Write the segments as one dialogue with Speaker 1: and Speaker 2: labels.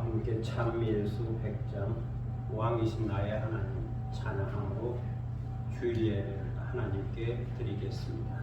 Speaker 1: 함께 찬미예수 100장 왕이신 나의 하나님 찬양함으로 주일 예배를 하나님께 드리겠습니다.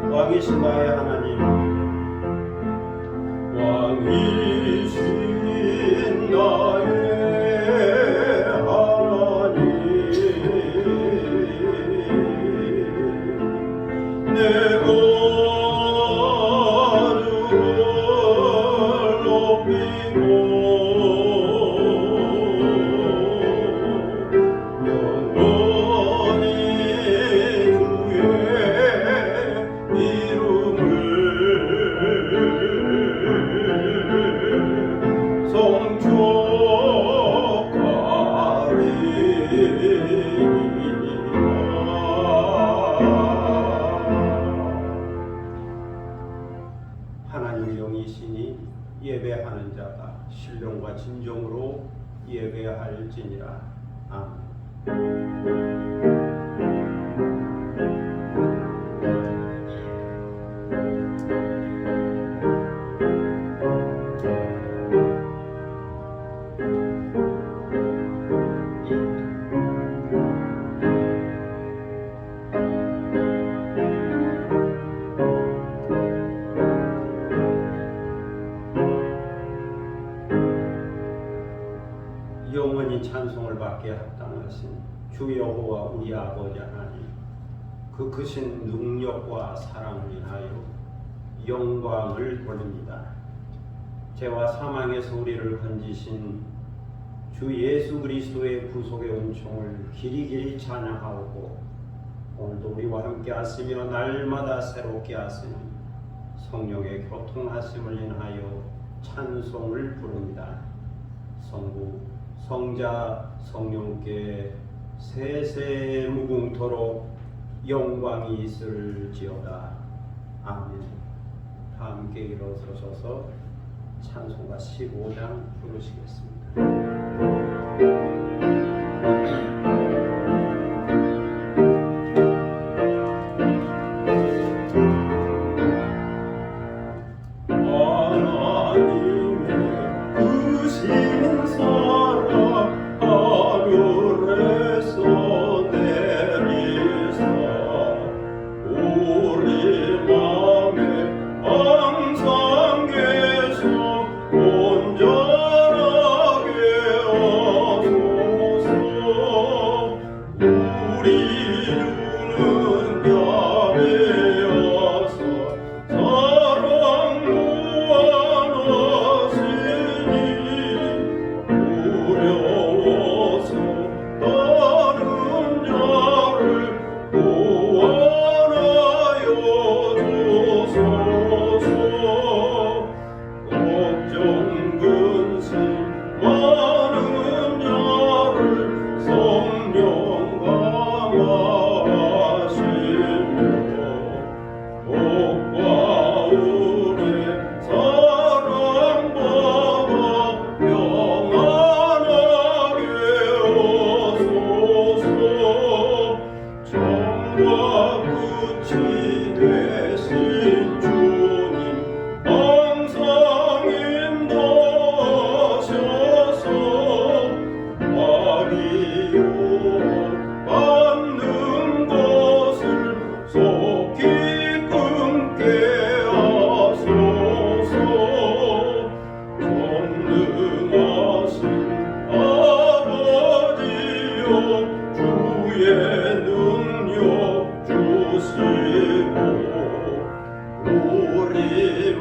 Speaker 1: 왕이신 나의 하나님, 왕이신 나의 하나님, 내가 주를 높이고 하나님 영이시니 예배하는 자가 신령과 진정으로 예배할지니라. 아멘. 영원히 찬송을 받게 합당하신 주 여호와 우리 아버지 하나님, 그 크신 능력과 사랑을 인하여 영광을 돌립니다. 죄와 사망에서 우리를 건지신 주 예수 그리스도의 구속의 은총을 길이길이 찬양하고, 오늘도 우리와 함께 하시며 날마다 새롭게 하시는 성령의 교통하심을 인하여 찬송을 부릅니다. 성부, 성자, 성령께 세세 무궁토록 영광이 있을지어다. 아멘. 다 함께 일어서셔서 찬송가 15장 부르시겠습니다.
Speaker 2: 온전하게 하소서.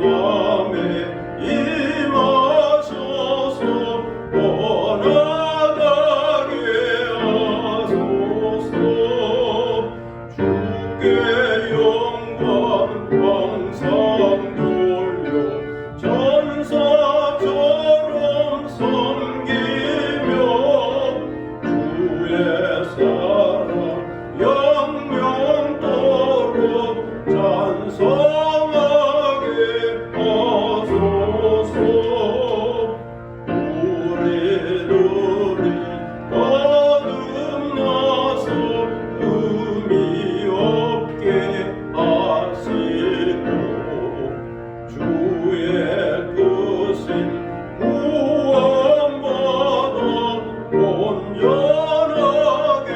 Speaker 1: 맘에 임하셔서 원하게 하소서. 주께 영광 항상 돌려 전사처럼 섬기며 주의 사랑 영영토록 찬송하게 하소서. 우리들이 거듭나서 의미 없게 하시고 주의 크신 구원받아 온전하게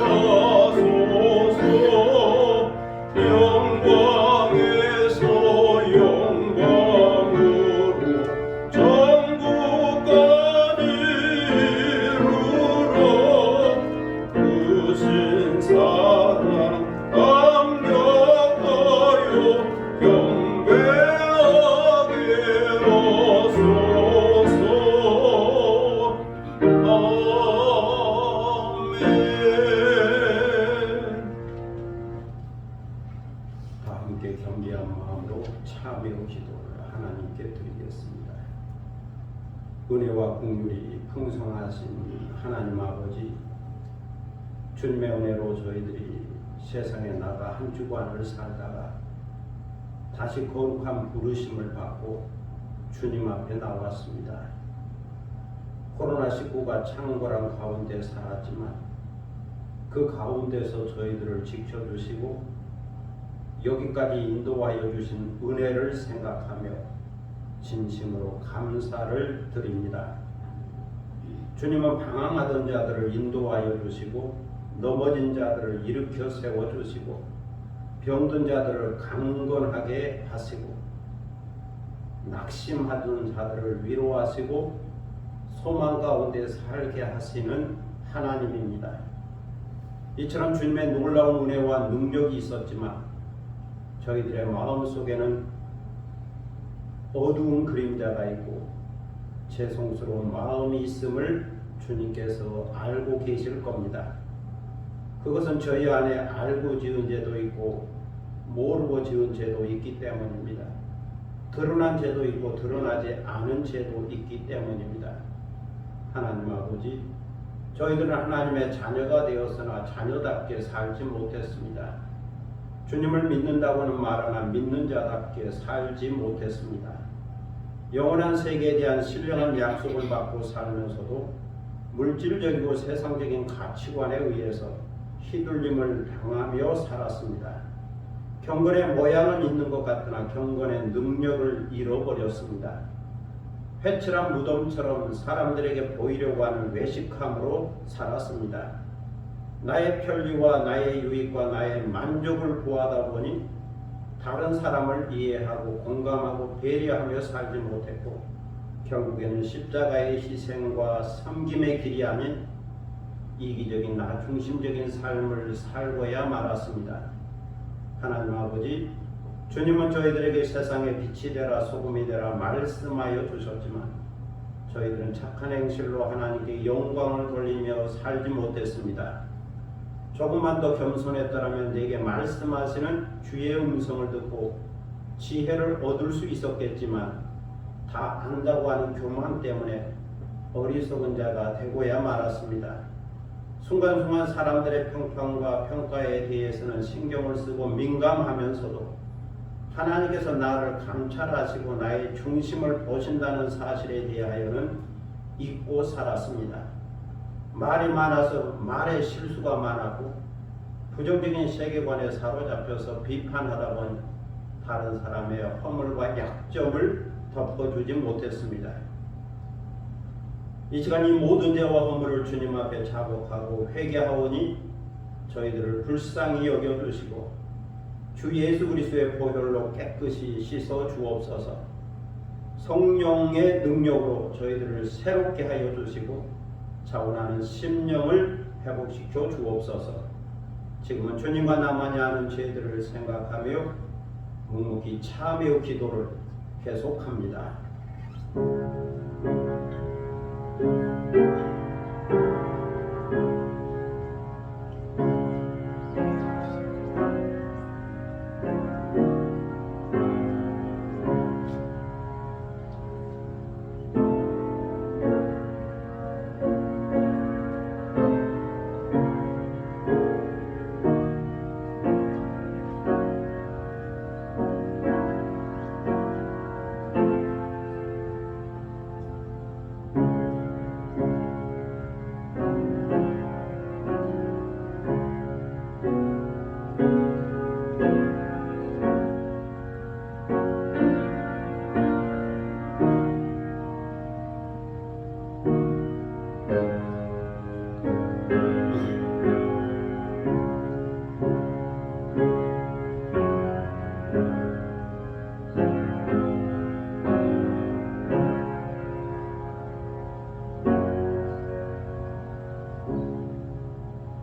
Speaker 1: 하소서. 영광에서 영광으로 천국까지 이르러 크신 사랑 감격하여 경배하게 하소서. 아멘. 다 함께 겸비한 마음으로 참회의 기도를 하나님께 드리겠습니다. 은혜와 긍휼이 풍성하신 하나님 아버지, 주님의 은혜로 저희들이 세상에 나가 한 주간을 살다가 다시 거룩한 부르심을 받고 주님 앞에 나왔습니다. 코로나19가 창궐한 가운데 살았지만 그 가운데서 저희들을 지켜주시고 여기까지 인도하여 주신 은혜를 생각하며 진심으로 감사를 드립니다. 주님은 방황하던 자들을 인도하여 주시고 넘어진 자들을 일으켜 세워주시고 병든 자들을 강건하게 하시고 낙심하던 자들을 위로하시고 소망 가운데 살게 하시는 하나님입니다. 이처럼 주님의 놀라운 은혜와 능력이 있었지만 저희들의 마음속에는 어두운 그림자가 있고 죄송스러운 마음이 있음을 주님께서 알고 계실 겁니다. 그것은 저희 안에 알고 지은 죄도 있고 모르고 지은 죄도 있기 때문입니다. 드러난 죄도 있고 드러나지 않은 죄도 있기 때문입니다. 하나님 아버지, 저희들은 하나님의 자녀가 되었으나 자녀답게 살지 못했습니다. 주님을 믿는다고는 말하나 믿는 자답게 살지 못했습니다. 영원한 세계에 대한 신령한 약속을 받고 살면서도 물질적이고 세상적인 가치관에 의해서 휘둘림을 당하며 살았습니다. 경건의 모양은 있는 것 같으나 경건의 능력을 잃어버렸습니다. 회칠한 무덤처럼 사람들에게 보이려고 하는 외식함으로 살았습니다. 나의 편리와 나의 유익과 나의 만족을 구하다 보니 다른 사람을 이해하고 공감하고 배려하며 살지 못했고 결국에는 십자가의 희생과 섬김의 길이 아닌 이기적인 나 중심적인 삶을 살고야 말았습니다. 하나님 아버지, 주님은 저희들에게 세상의 빛이 되라 소금이 되라 말씀하여 주셨지만 저희들은 착한 행실로 하나님께 영광을 돌리며 살지 못했습니다. 조금만 더 겸손했더라면 내게 말씀하시는 주의 음성을 듣고 지혜를 얻을 수 있었겠지만 다 안다고 하는 교만 때문에 어리석은 자가 되고야 말았습니다. 순간순간 사람들의 평판과 평가에 대해서는 신경을 쓰고 민감하면서도 하나님께서 나를 감찰하시고 나의 중심을 보신다는 사실에 대하여는 잊고 살았습니다. 말이 많아서 말에 실수가 많았고 부정적인 세계관에 사로잡혀서 비판하다 보니 다른 사람의 허물과 약점을 덮어주지 못했습니다. 이 시간 이 모든 죄와 허물을 주님 앞에 자복하고 회개하오니 저희들을 불쌍히 여겨주시고 주 예수 그리스도의 보혈로 깨끗이 씻어 주옵소서. 성령의 능력으로 저희들을 새롭게 하여 주시고 자원하는 심령을 회복시켜 주옵소서. 지금은 주님과 나만이 하는 죄들을 생각하며 묵묵히 참회의 기도를 계속합니다.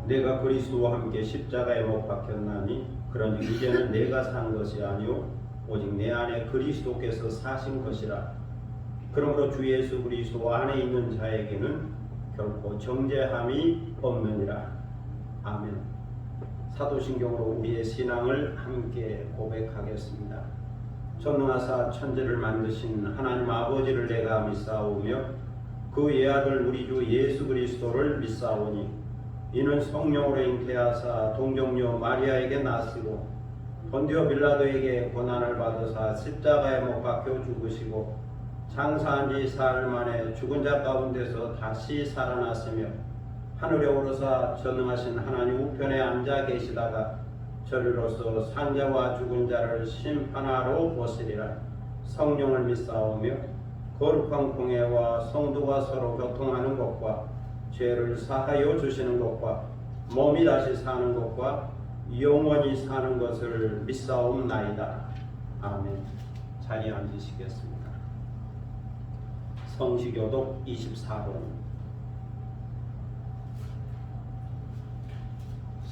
Speaker 1: 내가 그리스도와 함께 십자가에 못 박혔나니 그러니 이제는 내가 산 것이 아니요 오직 내 안에 그리스도께서 사신 것이라. 그러므로 주 예수 그리스도 안에 있는 자에게는 결코 정죄함이 없느니라. 아멘. 사도신경으로 우리의 신앙을 함께 고백하겠습니다. 전능하사 천지를 만드신 하나님 아버지를 내가 믿사오며 그 외아들 우리 주 예수 그리스도를 믿사오니 이는 성령으로 잉태하사 동정녀 마리아에게 나시고 본디오 빌라도에게 고난을 받으사 십자가에 못 박혀 죽으시고 장사한 지 사흘 만에 죽은 자 가운데서 다시 살아났으며 하늘에 오르사 전능하신 하나님 우편에 앉아 계시다가 저리로서 산자와 죽은 자를 심판하러 오시리라. 성령을 믿사오며 거룩한 공회와 성도가 서로 교통하는 것과 죄를 사하여 주시는 것과 몸이 다시 사는 것과 영원히 사는 것을 믿사옵나이다. 아멘. 자리에 앉으시겠습니다. 성시교독 24번.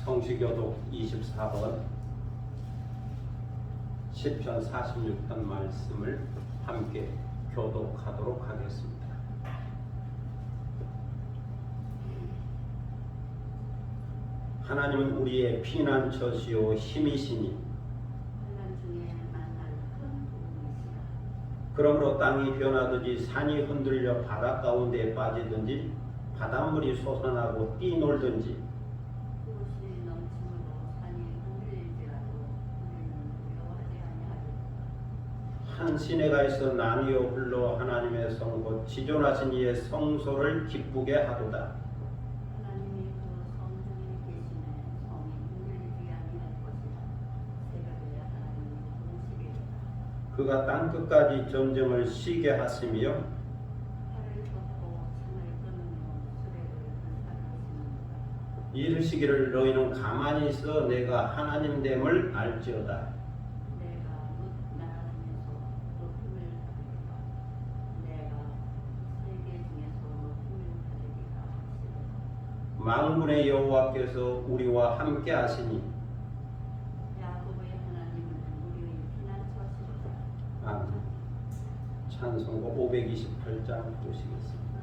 Speaker 1: 성시교독 24번 시편 46편 말씀을 함께 교독하도록 하겠습니다. 하나님은 우리의 피난처시요 힘이시니 그러므로 땅이 변하든지 산이 흔들려 바다 가운데에 빠지든지 바닷물이 솟아나고 뛰놀든지 한 시내가 있어 나뉘어 흘러 하나님의 성 곧 지존하신 이의 성소를 기쁘게 하도다. 그가 땅끝까지 전쟁을 쉬게 하시며 이르시기를 너희는 가만히 있어 내가 하나님됨을 알지어다. 만군의 여호와께서 우리와 함께 하시니 찬송가 528장 보시겠습니다.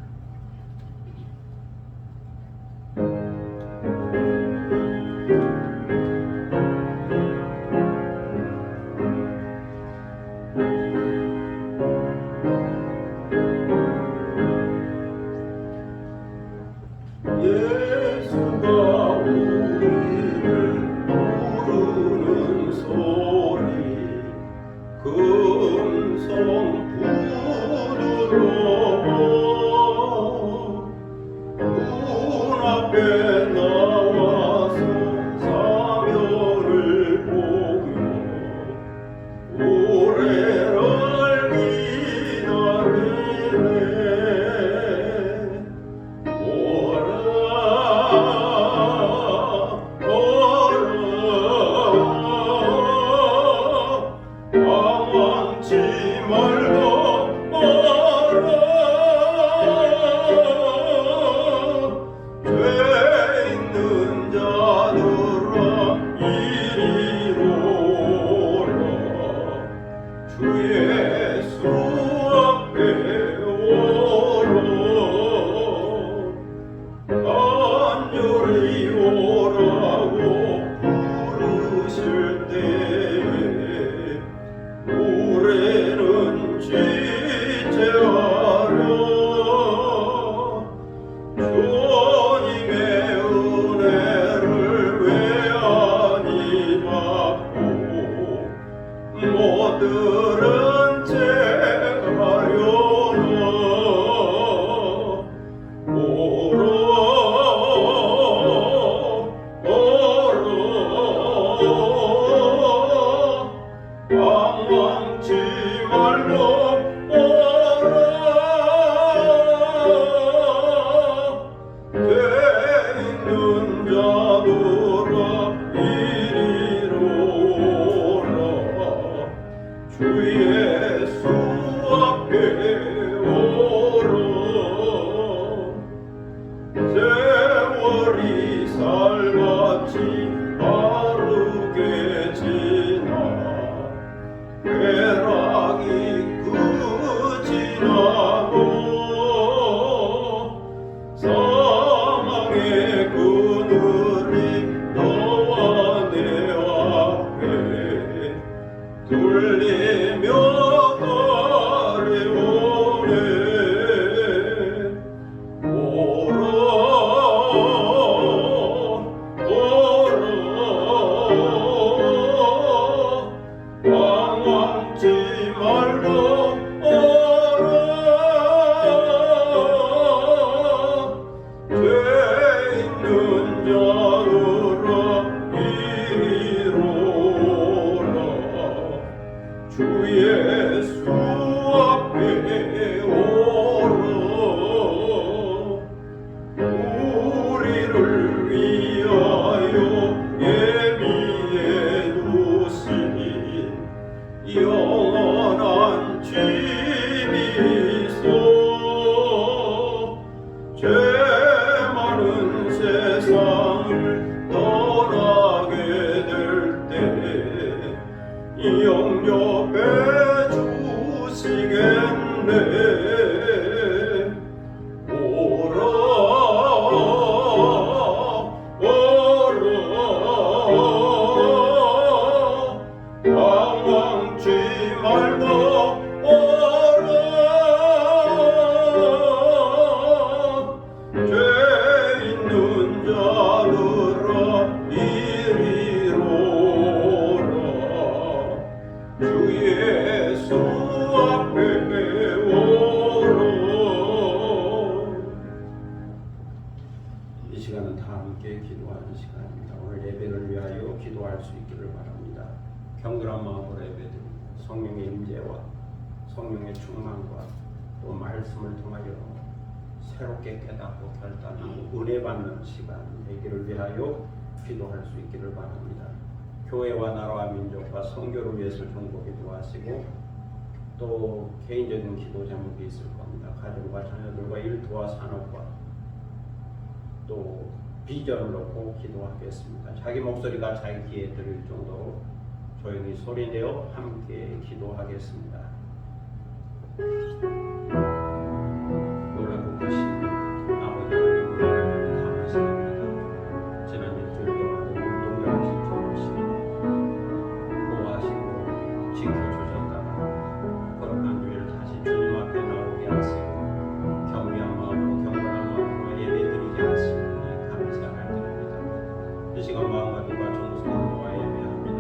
Speaker 2: 예수가 우리를 부르는 소리 금성 문 앞에 나와서 사면을 보며 우레를 기다리네. 오라 망망치 말고 오라. 죄 있는 자들아 이리 오라. 주 예수 주 예수 앞에 오러 세월이 살같이 빠르게 지나 쾌락이 그지나고 사망의 그늘이 너와 내 앞에 돌리며 가려오네 오라 오라 방황치 말고 오라 죄 있는 자들아 이리로 오라 주 예수 앞에 오라 우리를 위하여 예비해 두신 영원한 집이 있어 죄 많은 세상을 떠나게 될 때 영접해 주시겠네 오라 오라 방황치 말고 오라 죄 있는 자들아 이리로 오라 주 예수 앞에 오라
Speaker 1: 이 시간은 다 함께 기도하는 시간입니다. 오늘 예배를 위하여 기도할 수 있기를 바랍니다. 경건한 마음으로 예배드립니다. 성령의 임재와 성령의 충만과 또 말씀을 통하여 새롭게 깨닫고 결단하고 은혜 받는 시간 되기를 위하여 기도할 수 있기를 바랍니다. 교회와 나라와 민족과 선교를 위해서 중보기도 하시고 또 개인적인 기도 제목이 있을 겁니다. 가정과 자녀들과 일터와 산업과 또 비전을 놓고 기도하겠습니다. 자기 목소리가 자기 귀에 들릴 정도로 조용히 소리내어 함께 기도하겠습니다. 놀라고 크신 아버지 하나님 감사합니다. 지난 일주일 동안 운동장 지켜주시고 보호하시고 지켜주셨다가 거룩한 주일 다시 주님 앞에 나오게 하시고 경외한 마음으로 경건한 마음으로 예배드리게 하시니 감사를 드립니다. 이 시간 마음과 빛과 정성을 모아 예배합니다.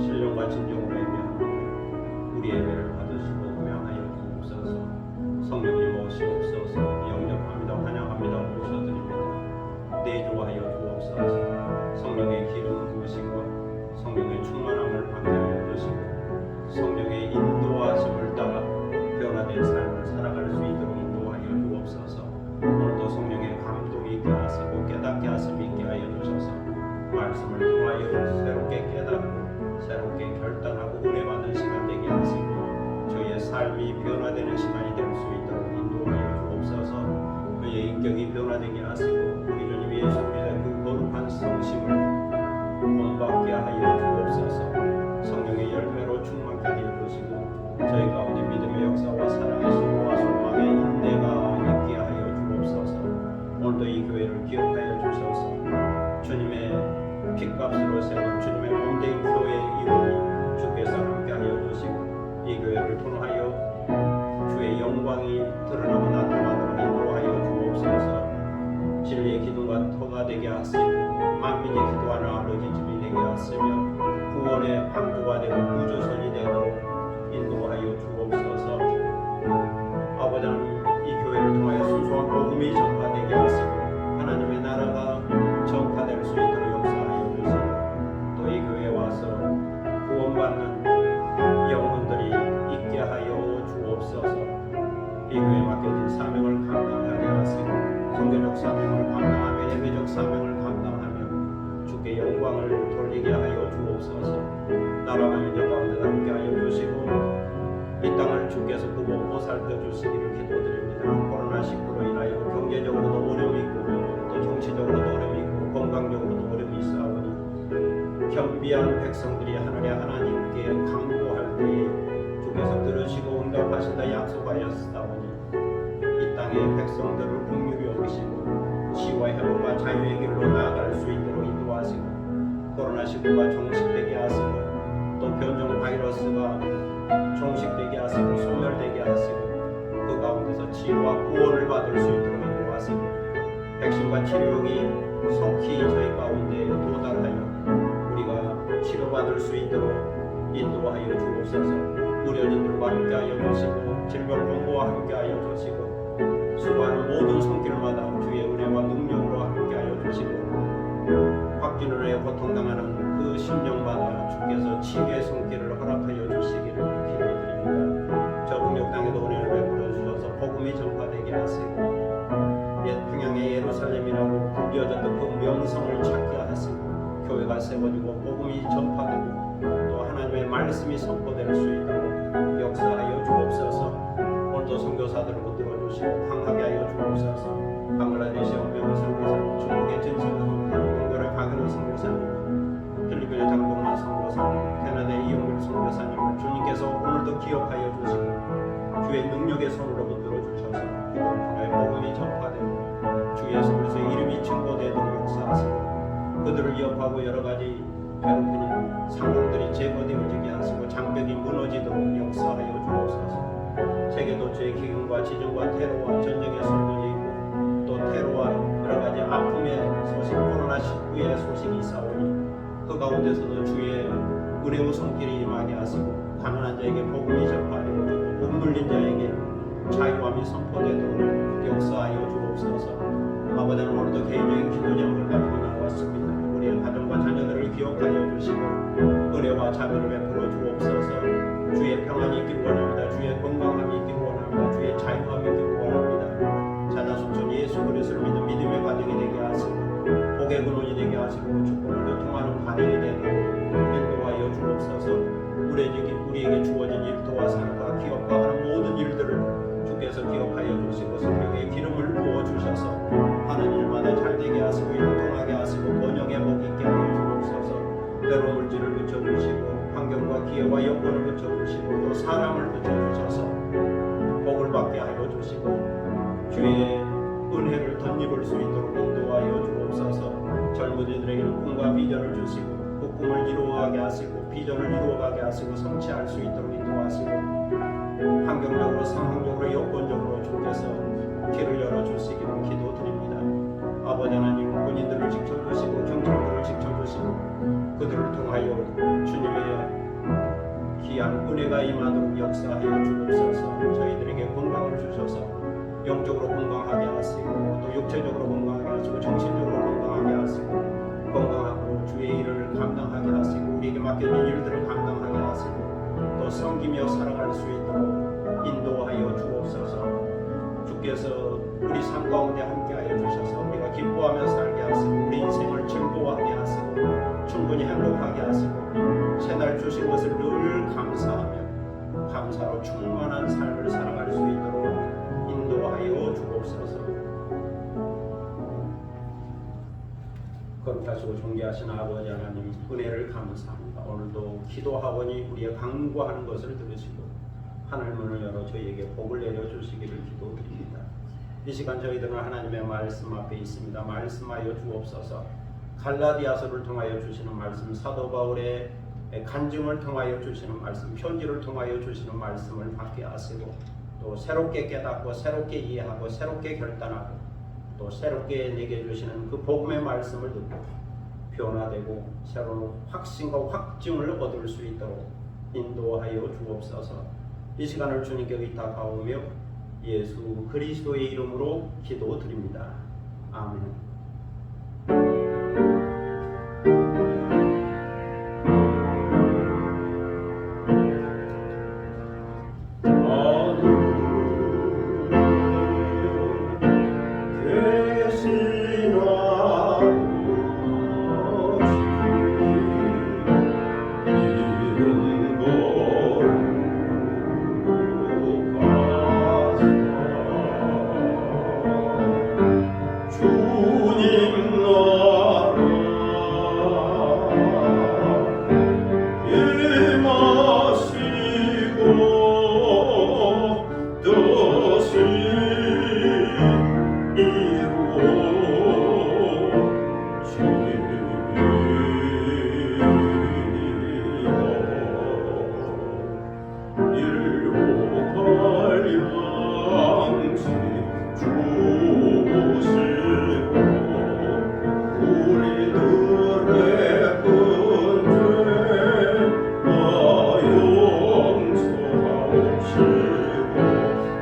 Speaker 1: 신령과 진정으로 예배합니다. 우리 예배를 받으시고 명하여 주옵소서. 성령님 오시옵소서. 영접합니다. 환영합니다. 모셔드립니다. 내주하여 주옵소서. 성령의 기름 부으심과 성령의 충만함을 받게 하여 주시고 성령의 인도하심을 따라 변화된 삶을 살아갈 수 있도록 인도하여 주옵소서. 오늘도 성령의 감동이 있게 하시고 깨닫게 하심 있게 하여 주셔서 말씀을 통하여 새롭게 깨닫고 새롭게 결단하고 은혜 받은 시간 되게 하시고 저희의 삶이 변화되는 시간이 될 수 있도록 인도하여 주옵소서. 그의 인격이 변화되게 하시고 우리 주님 예수 그리스도의 그 거룩한 성심을 본받게 하여 주옵소서. 성령의 열매로 충만하게 해주시고 저희 가운데 믿음의 역사와 사랑의 수고와 소망의 인내가 있게 하여 주옵소서. 오늘도 이 교회를 기억하여 주셔서 주님의 핏값으로 세운 주님의 몸된 교회 이원이 주께서 함께하여 주시고 이 교회를 통하여 주의 영광이 드러나고 나타나도록 인도하여 주옵소서. 진리의 기둥과 터가 되게 하시고 만민이 기도하는 아버지 집이 되게 하시며 구원의 방주가 되고 구조선이 되도록 인도하여 주옵소서. 아버지 하나님 이 교회를 통하여 순수한 복음이 전파되게 하시고 하나님의 나라가 전파될 수 있도록 역사하여 주시고 또 이 교회에 와서 구원받는 영혼들이 있게 하여 주옵소서. 이 교회에 맡겨진 사명을 감당하게 하시고 종교적 사명을 감당하며 예배적 사명을 감당하며 주께 영광을 돌리게 하여 주옵소서. 나라와 민족 가운데 함께 하여 주시고 이 땅을 주께서 구원 보살펴 주시기를 기도드립니다. 코로나19로 인하여 경제적으로도 어려움이 있고 또 정치적으로도 어려움이 있고 건강적으로도 어려움이 있사오니 겸비한 백성들이 하늘의 하나님께 간구할 때에 주께서 들으시고 응답하신다 약속하였사오니 이 땅의 백성들을 긍휼히 여기시고 시와 회복과 자유의 길로 나아갈 수 있도록 인도하시고 코로나19가 종식되게 하시고 또 변종 바이러스가 종식되게 하시고 소멸되게 하시고 그 가운데서 치유와 구원을 받을 수 있도록 인도하시고 백신과 치료력이 속히 저희 가운데 도달하여 우리가 치료받을 수 있도록 인도하여 주옵소서. 의료진들과 함께하여 주시고 질병 본부와 함께하여 주시고 수고하는 모든 손길마다 주의 은혜와 능력으로 함께하여 주시고 확진으로 인해 고통당하는 그 심령마다 주께서 치유의 손길을 허락하여 주시기를 기도드립니다. 저 북녘 땅에도 은혜를 베풀어 주셔서 복음이 전파되게 하시고 옛 평양의 예루살렘이라고 불리어졌던 그 명성을 찾게 하시고 교회가 세워지고 복음이 전파되고 또 하나님의 말씀이 선포될 수 있도록 역사하여 주옵소서. 오늘도 선교사들을 붙들어 주시고 강하게 하여 주옵소서. 방글라데시 엄명의 선교사님, 중국의 진성 선교사님, 동결의 박은호 선교사님, 필리핀의 장동만 선교사님, 캐나다의 이용일 선교사님을 주님께서 오늘도 기억하여 주시고 주의 능력의 손으로 붙들어 주셔서 그들을 통하여 복음이 전파되고 주의 손에서 이름이 증거되도록 역사하시고 그들을 위협하고 여러가지 괴롭히는 상황들이 제거되어지게 하시고 장벽이 무너지도록 역사하여 주옵소서. 세계도처의 기근과 지진과 테러와 전쟁의 소문이 있고 또 테러와 여러가지 아픔의 소식, 코로나19의 소식이 있사오니 그 가운데서도 주의 은혜의 손길이 임하게 하시고 가난한 자에게 복음이 전파되어지고 목물린 자에게 자유함이 선포되도록 역사하여 주옵소서. 아버지는 오늘도 개인적인 기도 제목을 가지고 나왔습니다. 우리의 가정과 자녀들을 기억하여 주시고 은혜와 자비를 베풀어 주옵소서. 주의 평안이 있기를 원합니다. 주의 건강함이 있기를 원합니다. 주의 자유함이 있기를 원합니다. 자자손손 예수 그리스도를 믿는 믿음의 가정이 되게 하시고 복의 근원이 되게 하시고 축복을 요통하는 가정이 되도록 인도하여 주옵소서. 우리에게 주어진 일터와 산과 기업과 하는 모든 일들을 주께서 기억하여 주시고 성령의 기름을 부어주셔서 하는 일마다 잘되게 하시고 일통하게 하시고 번영의 복 있게 하여 주옵소서. 때로 물질을 붙여주시고 환경과 기회와 여건을 붙여주시고 또 사람을 붙여주셔서 복을 받게 하여 주시고 주의 은혜를 덧입을 수 있도록 인도하여 주옵소서. 젊은이들에게는 꿈과 비전을 주시고 그 꿈을 이루어가게 하시고 비전을 이루어가게 하시고 성취할 수 있도록 인도하시고 환경적으로 상황적으로 여건적으로 주께서 길을 열어주시기를 기도드립니다. 아버지 하나님 군인들을 지켜주시고 경찰들을 지켜주시고 그들을 통하여 주님의 귀한 은혜가 임하도록 역사하여 주옵소서. 저희들에게 건강을 주셔서 영적으로 건강하게 하시고 또 육체적으로 건강하게 하시고 정신적으로 건강하게 하시고 건강하고 주의 일을 감당하게 하시고 우리에게 맡겨진 일들을 감당하게 하시고 또 섬기며 살아갈 수 있도록 인도하여 주옵소서. 주께서 우리 삶 가운데 함께하여 주셔서 우리가 기뻐하며 살게 하시고 우리 인생을 즐거워하게 하시고 충분히 행복하게 하시고 새날 주신 것을 늘 감사하며 감사로 충만한 삶을 살아갈 수 있도록 인도하여 주옵소서. 거룩하시고 존귀하신 아버지 하나님 은혜를 감사합니다. 오늘도 기도하오니 우리의 간구하는 것을 들으시고 하늘 문을 열어 저희에게 복을 내려주시기를 기도드립니다. 이 시간 저희들은 하나님의 말씀 앞에 있습니다. 말씀하여 주옵소서. 갈라디아서를 통하여 주시는 말씀, 사도 바울의 간증을 통하여 주시는 말씀, 편지를 통하여 주시는 말씀을 받게 하시고 또 새롭게 깨닫고 새롭게 이해하고 새롭게 결단하고 또 새롭게 내게 주시는 그 복음의 말씀을 듣고 변화되고 새로운 확신과 확증을 얻을 수 있도록 인도하여 주옵소서. 이 시간을 주님께 의탁하오며 예수 그리스도의 이름으로 기도드립니다. 아멘.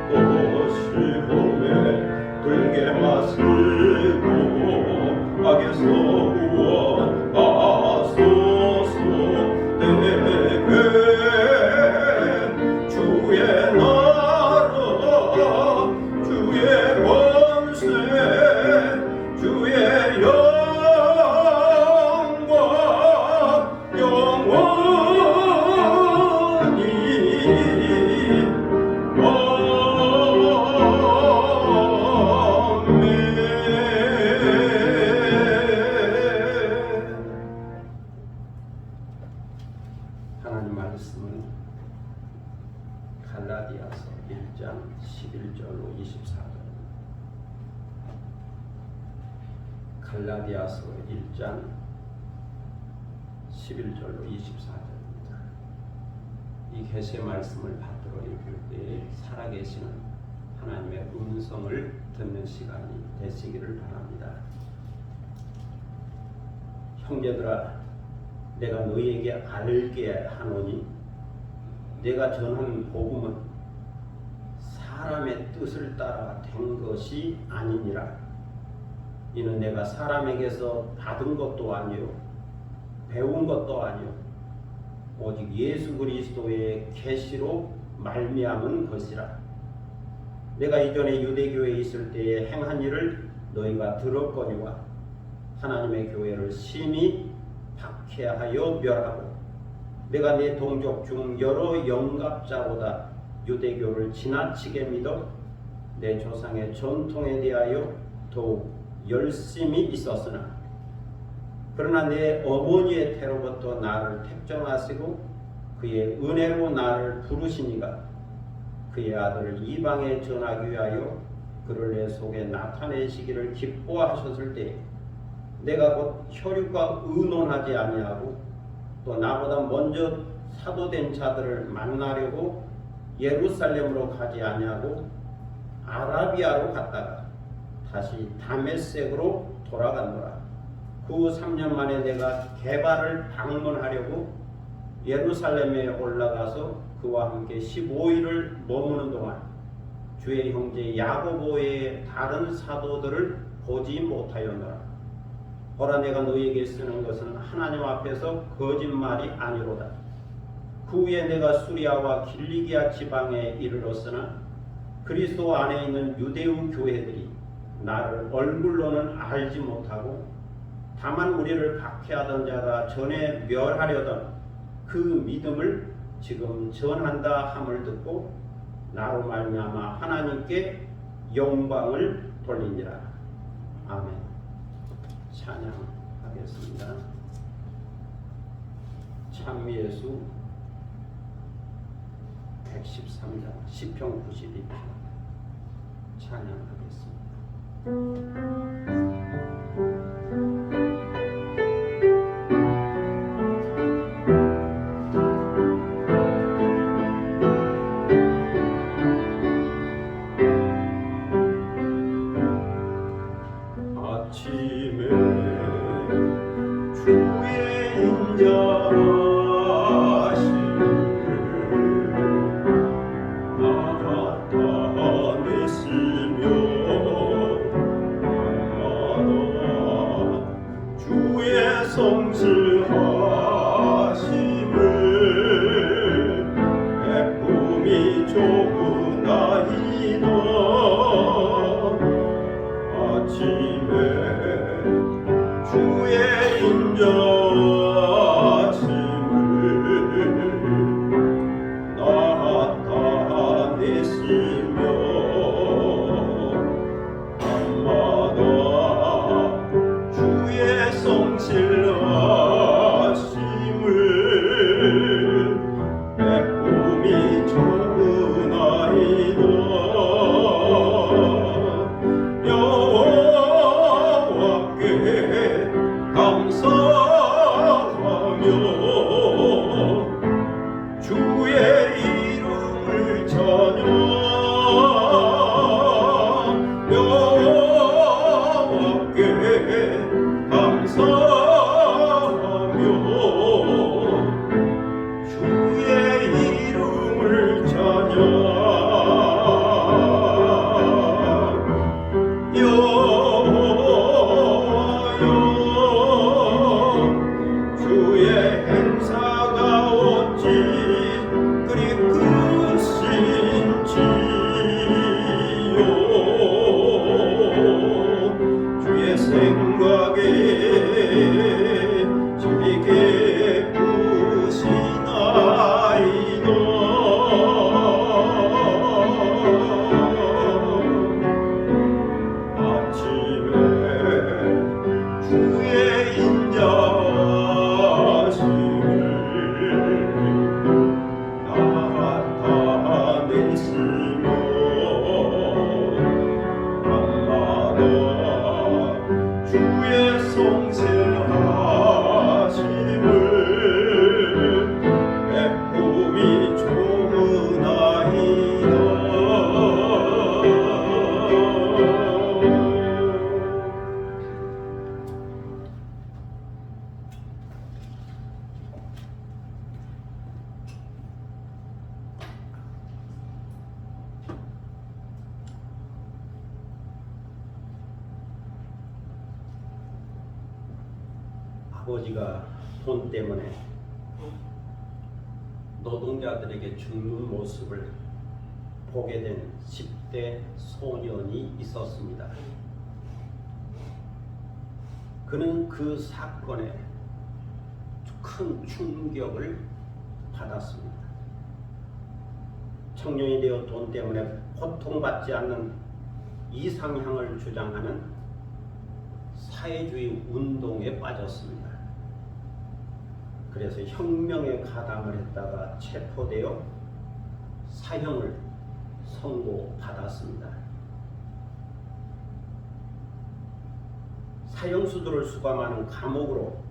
Speaker 2: 또 시험에 들게 하시고 악에서 구원하소서. 내게 주의 나라 주의 권세 주의 영광 영원히
Speaker 1: 하나님 말씀은 갈라디아서 1장 11절로 24절입니다. 갈라디아서 1장 11절로 24절입니다. 이 계시의 말씀을 받들어 읽을 때에 살아계시는 하나님의 음성을 듣는 시간이 되시기를 바랍니다. 형제들아, 내가 너희에게 알게 하노니 내가 전한 복음은 사람의 뜻을 따라 된 것이 아니니라. 이는 내가 사람에게서 받은 것도 아니요 배운 것도 아니요 오직 예수 그리스도의 계시로 말미암은 것이라. 내가 이전에 유대교에 있을 때에 행한 일을 너희가 들었거니와 하나님의 교회를 심히 박해하여 멸하고 내가 내 동족 중 여러 영갑자보다 유대교를 지나치게 믿어 내 조상의 전통에 대하여 더욱 열심히 있었으나 그러나 내 어머니의 태로부터 나를 택정하시고 그의 은혜로 나를 부르시니가 그의 아들을 이방에 전하기 위하여 그를 내 속에 나타내시기를 기뻐하셨을 때 내가 곧 혈육과 의논하지 아니하고 또 나보다 먼저 사도된 자들을 만나려고 예루살렘으로 가지 아니하고 아라비아로 갔다가 다시 다메섹으로 돌아간노라. 그 후 3년 만에 내가 게바를 방문하려고 예루살렘에 올라가서 그와 함께 15일을 머무는 동안 주의 형제 야고보의 다른 사도들을 보지 못하였노라. 보라, 내가 너희에게 쓰는 것은 하나님 앞에서 거짓말이 아니로다. 그 후에 내가 수리아와 길리기아 지방에 이르렀으나 그리스도 안에 있는 유대우 교회들이 나를 얼굴로는 알지 못하고 다만 우리를 박해하던 자가 전에 멸하려던 그 믿음을 지금 전한다 함을 듣고 나로 말미암아 하나님께 영광을 돌리니라. 아멘. 찬양하겠습니다. 찬미예수 113장 시편 92편 찬양하겠습니다.
Speaker 2: 아침에 주의 인자하심을 나타내시며 계시며 밤마다 주의 성실하심을 베품이 좋으나이다.
Speaker 1: 아버지가 돈 때문에 노동자들에게 죽는 모습을 보게 된 10대 소년이 있었습니다. 그는 그 사건에 큰 충격을 받았습니다. 청년이 되어 돈 때문에 고통받지 않는 이상향을 주장하는 사회주의 운동에 빠졌습니다. 그래서 혁명에 가담을 했다가 체포되어 사형을 선고받았습니다. 사형수들을 수감하는 감옥으로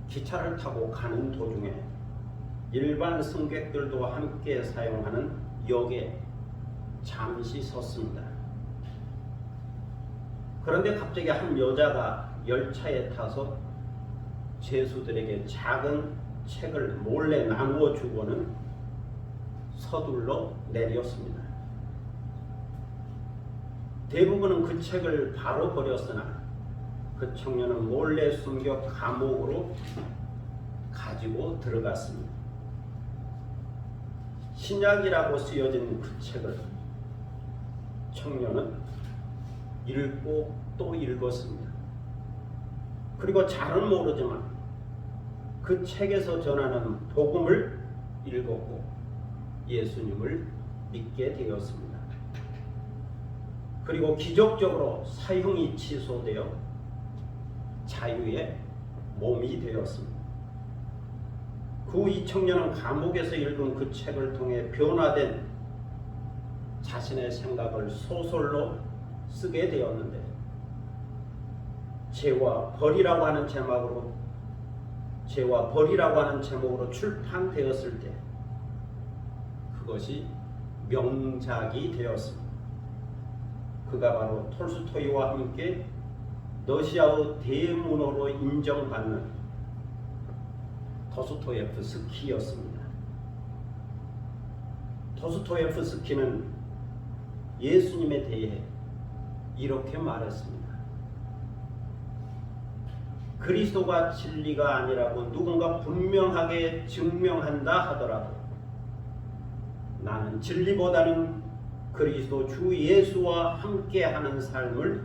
Speaker 1: 기차를 타고 가는 도중에 일반 승객들도 함께 사용하는 역에 잠시 섰습니다. 그런데 갑자기 한 여자가 열차에 타서 죄수들에게 작은 책을 몰래 나누어 주고는 서둘러 내렸습니다. 대부분은 그 책을 바로 버렸으나 그 청년은 몰래 숨겨 감옥으로 가지고 들어갔습니다. 신약이라고 쓰여진 그 책을 청년은 읽고 또 읽었습니다. 그리고 잘은 모르지만 그 책에서 전하는 복음을 읽었고 예수님을 믿게 되었습니다. 그리고 기적적으로 사형이 취소되어 자유의 몸이 되었습니다. 그 후 이 청년은 감옥에서 읽은 그 책을 통해 변화된 자신의 생각을 소설로 쓰게 되었는데 죄와 벌이라고 하는 제목으로 출판되었을 때 그것이 명작이 되었습니다. 그가 바로 톨스토이와 함께 러시아의 대문호로 인정받는 도스토옙스키였습니다. 도스토옙스키는 예수님에 대해 이렇게 말했습니다. 그리스도가 진리가 아니라고 누군가 분명하게 증명한다 하더라도 나는 진리보다는 그리스도 주 예수와 함께하는 삶을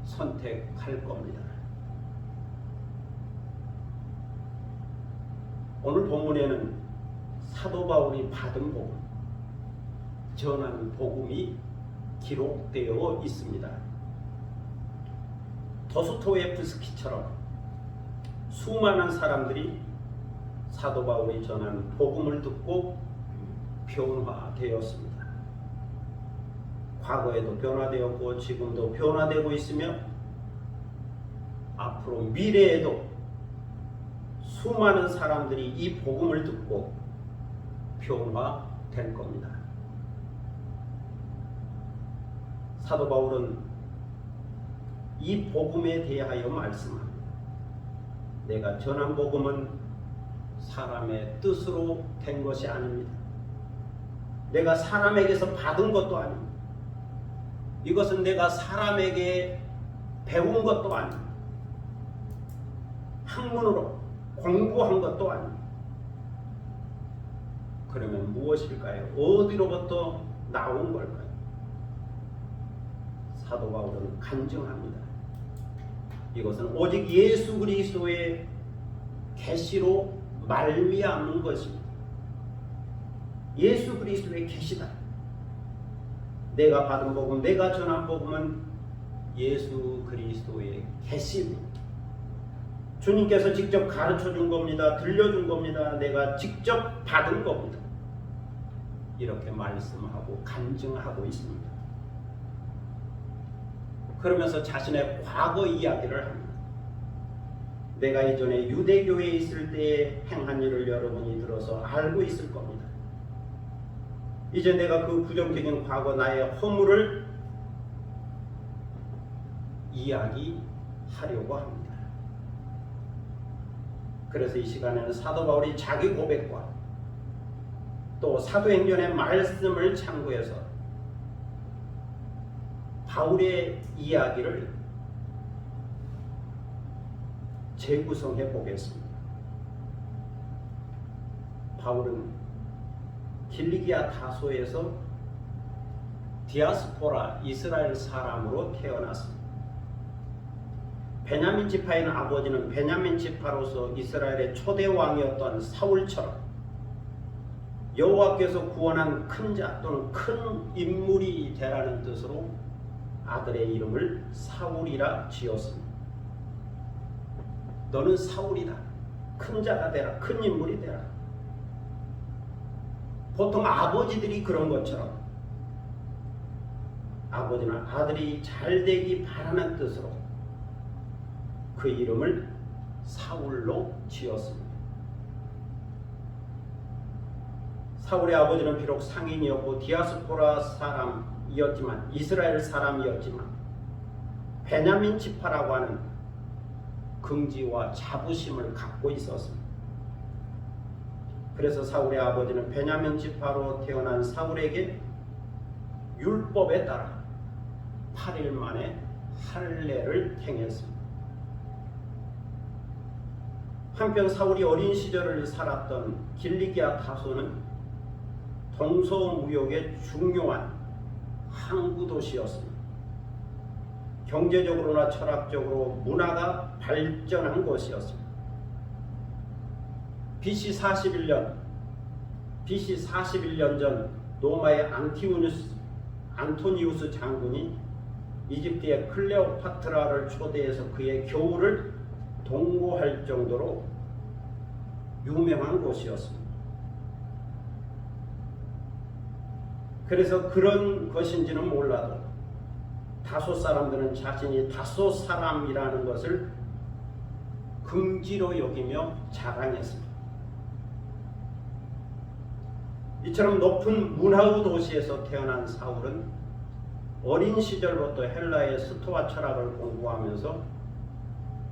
Speaker 1: 선택할 겁니다. 오늘 본문에는 사도 바울이 받은 복음, 전하는 복음이 기록되어 있습니다. 도스토옙스키처럼 수많은 사람들이 사도 바울이 전하는 복음을 듣고 변화되었습니다. 과거에도 변화되었고 지금도 변화되고 있으며 앞으로 미래에도 수많은 사람들이 이 복음을 듣고 변화될 겁니다. 사도 바울은 이 복음에 대하여 말씀합니다. 내가 전한 복음은 사람의 뜻으로 된 것이 아닙니다. 내가 사람에게서 받은 것도 아닙니다. 이것은 내가 사람에게 배운 것도 아닙니다. 학문으로 공부한 것도 아닙니다. 그러면 무엇일까요? 어디로부터 나온 걸까요? 사도 바울은 간증합니다. 이것은 오직 예수 그리스도의 계시로 말미암은 것입니다. 예수 그리스도의 계시다. 내가 받은 복음, 내가 전한 복음은 예수 그리스도의 계시입니다. 주님께서 직접 가르쳐 준 겁니다. 들려준 겁니다. 내가 직접 받은 겁니다. 이렇게 말씀하고 간증하고 있습니다. 그러면서 자신의 과거 이야기를 합니다. 내가 이전에 유대교회에 있을 때에 행한 일을 여러분이 들어서 알고 있을 겁니다. 이제 내가 그 부정적인 과거 나의 허물을 이야기하려고 합니다. 그래서 이 시간에는 사도 바울이 자기 고백과 또 사도행전의 말씀을 참고해서 바울의 이야기를 재구성해 보겠습니다. 바울은 길리기아 다소에서 디아스포라 이스라엘 사람으로 태어났습니다. 베냐민 지파인 아버지는 베냐민 지파로서 이스라엘의 초대 왕이었던 사울처럼 여호와께서 구원한 큰 자 또는 큰 인물이 되라는 뜻으로 아들의 이름을 사울이라 지었습니다. 너는 사울이다. 큰 자가 되라. 큰 인물이 되라. 보통 아버지들이 그런 것처럼 아버지는 아들이 잘되기 바라는 뜻으로 그 이름을 사울로 지었습니다. 사울의 아버지는 비록 상인이었고 디아스포라 사람이었지만 이스라엘 사람이었지만 베냐민 지파라고 하는 긍지와 자부심을 갖고 있었습니다. 그래서 사울의 아버지는 베냐민 지파로 태어난 사울에게 율법에 따라 8일 만에 할례를 행했습니다. 한편 사울이 어린 시절을 살았던 길리기아 다소는 동서무역의 중요한 항구 도시였습니다. 경제적으로나 철학적으로 문화가 발전한 곳이었습니다. BC 41년 전 로마의 안토니우스 장군이 이집트의 클레오파트라를 초대해서 그의 교우를 동거할 정도로 유명한 곳이었습니다. 그래서 그런 것인지는 몰라도 다소 사람들은 자신이 다소 사람이라는 것을 긍지로 여기며 자랑했습니다. 이처럼 높은 문화의 도시에서 태어난 사울은 어린 시절부터 헬라의 스토아 철학을 공부하면서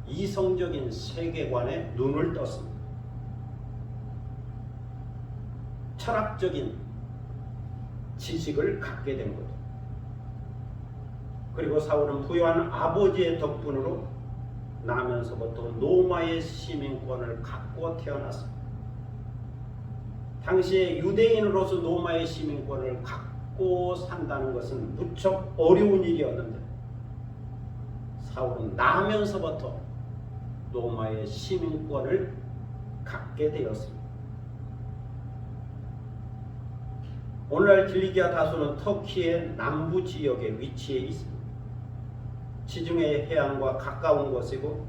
Speaker 1: 이성적인 세계관에 눈을 떴습니다. 철학적인 지식을 갖게 된 거죠. 그리고 사울은 부유한 아버지의 덕분으로 나면서부터 로마의 시민권을 갖고 태어났습니다. 당시에 유대인으로서 로마의 시민권을 갖고 산다는 것은 무척 어려운 일이었는데 사울은 나면서부터 로마의 시민권을 갖게 되었습니다. 오늘날 길리기아 다소는 터키의 남부 지역에 위치해 있습니다. 지중해 해안과 가까운 곳이고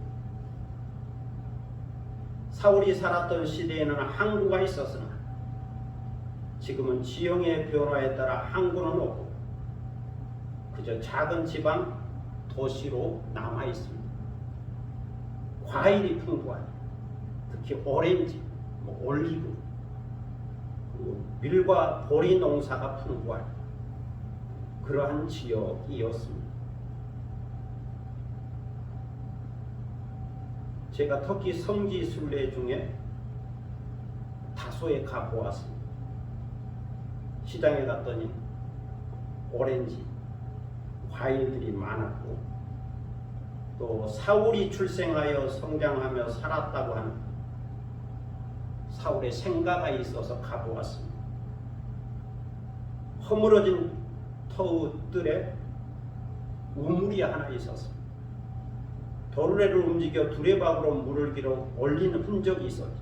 Speaker 1: 사울이 살았던 시대에는 항구가 있었으나 지금은 지형의 변화에 따라 항구는 없고 그저 작은 지방 도시로 남아 있습니다. 과일이 풍부한 특히 오렌지, 올리브 그리고 밀과 보리 농사가 풍부한 그러한 지역이었습니다. 제가 터키 성지 순례 중에 다소에 가보았습니다. 시장에 갔더니 오렌지, 과일들이 많았고 또 사울이 출생하여 성장하며 살았다고 하는 사울의 생가가 있어서 가보았습니다. 허물어진 터뜰에 우물이 하나 있었습니다. 도르래를 움직여 두레박으로 물을 길어 올리는 흔적이 있었죠.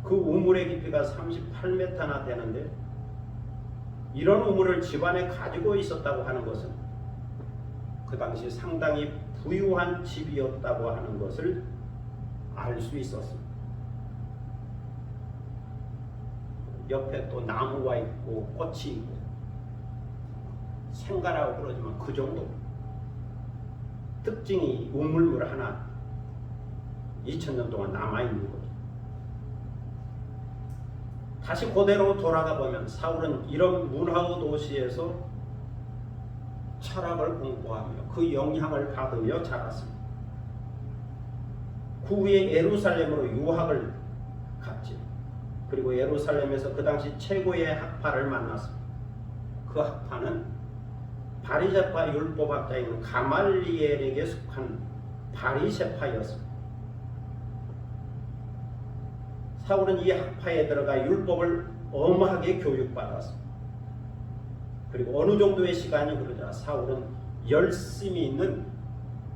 Speaker 1: 그 우물의 깊이가 38m나 되는데 이런 우물을 집안에 가지고 있었다고 하는 것은 그 당시 상당히 부유한 집이었다고 하는 것을 알 수 있었습니다. 옆에 또 나무가 있고 꽃이 있고 생가라고 그러지만 그 정도 특징이 우물물 하나 2000년 동안 남아있는 거죠. 다시 그대로 돌아가 보면 사울은 이런 문화의 도시에서 철학을 공부하며 그 영향을 받으며 자랐습니다. 그 후에 예루살렘으로 유학을 갔지. 그리고 예루살렘에서 그 당시 최고의 학파를 만났습니다. 그 학파는 바리새파 율법학자인 가말리엘에게 속한 바리새파였습니다. 사울은 이 학파에 들어가 율법을 엄하게 교육받았습니다. 그리고 어느 정도의 시간이 흐르자 사울은 열심히 있는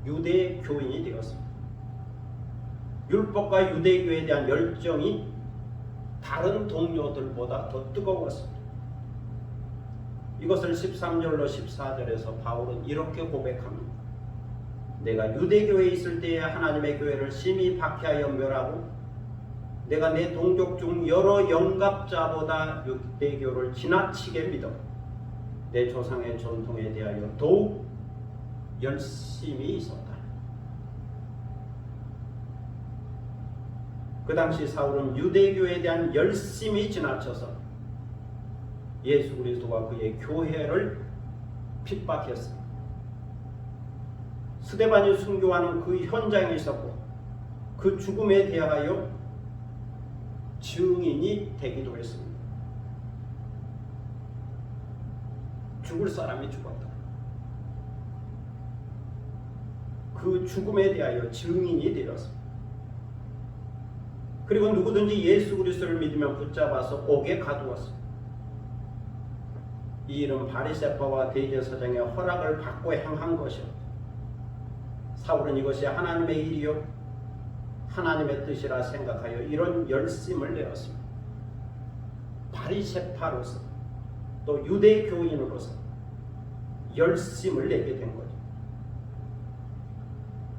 Speaker 1: 유대 교인이 되었습니다. 율법과 유대교에 대한 열정이 다른 동료들보다 더 뜨거웠습니다. 이것을 13절로 14절에서 바울은 이렇게 고백합니다. 내가 유대교에 있을 때에 하나님의 교회를 심히 박해하여 멸하고 내가 내 동족 중 여러 영갑자보다 유대교를 지나치게 믿어 내 조상의 전통에 대하여 더욱 열심히 있었다. 그 당시 사울은 유대교에 대한 열심히 지나쳐서 예수 그리스도와 그의 교회를 핍박했습니다. 스데반이 순교하는 그 현장에 있었고 그 죽음에 대하여 증인이 되기도 했습니다. 죽을 사람이 죽었다. 그 죽음에 대하여 증인이 되었습니다. 그리고 누구든지 예수 그리스도를 믿으면 붙잡아서 옥에 가두었습니다. 이 일은 바리새파와 대제사장의 허락을 받고 행한 것이었다. 사울은 이것이 하나님의 일이요 하나님의 뜻이라 생각하여 이런 열심을 내었습니다. 바리새파로서 또 유대 교인으로서 열심을 내게 된 거죠.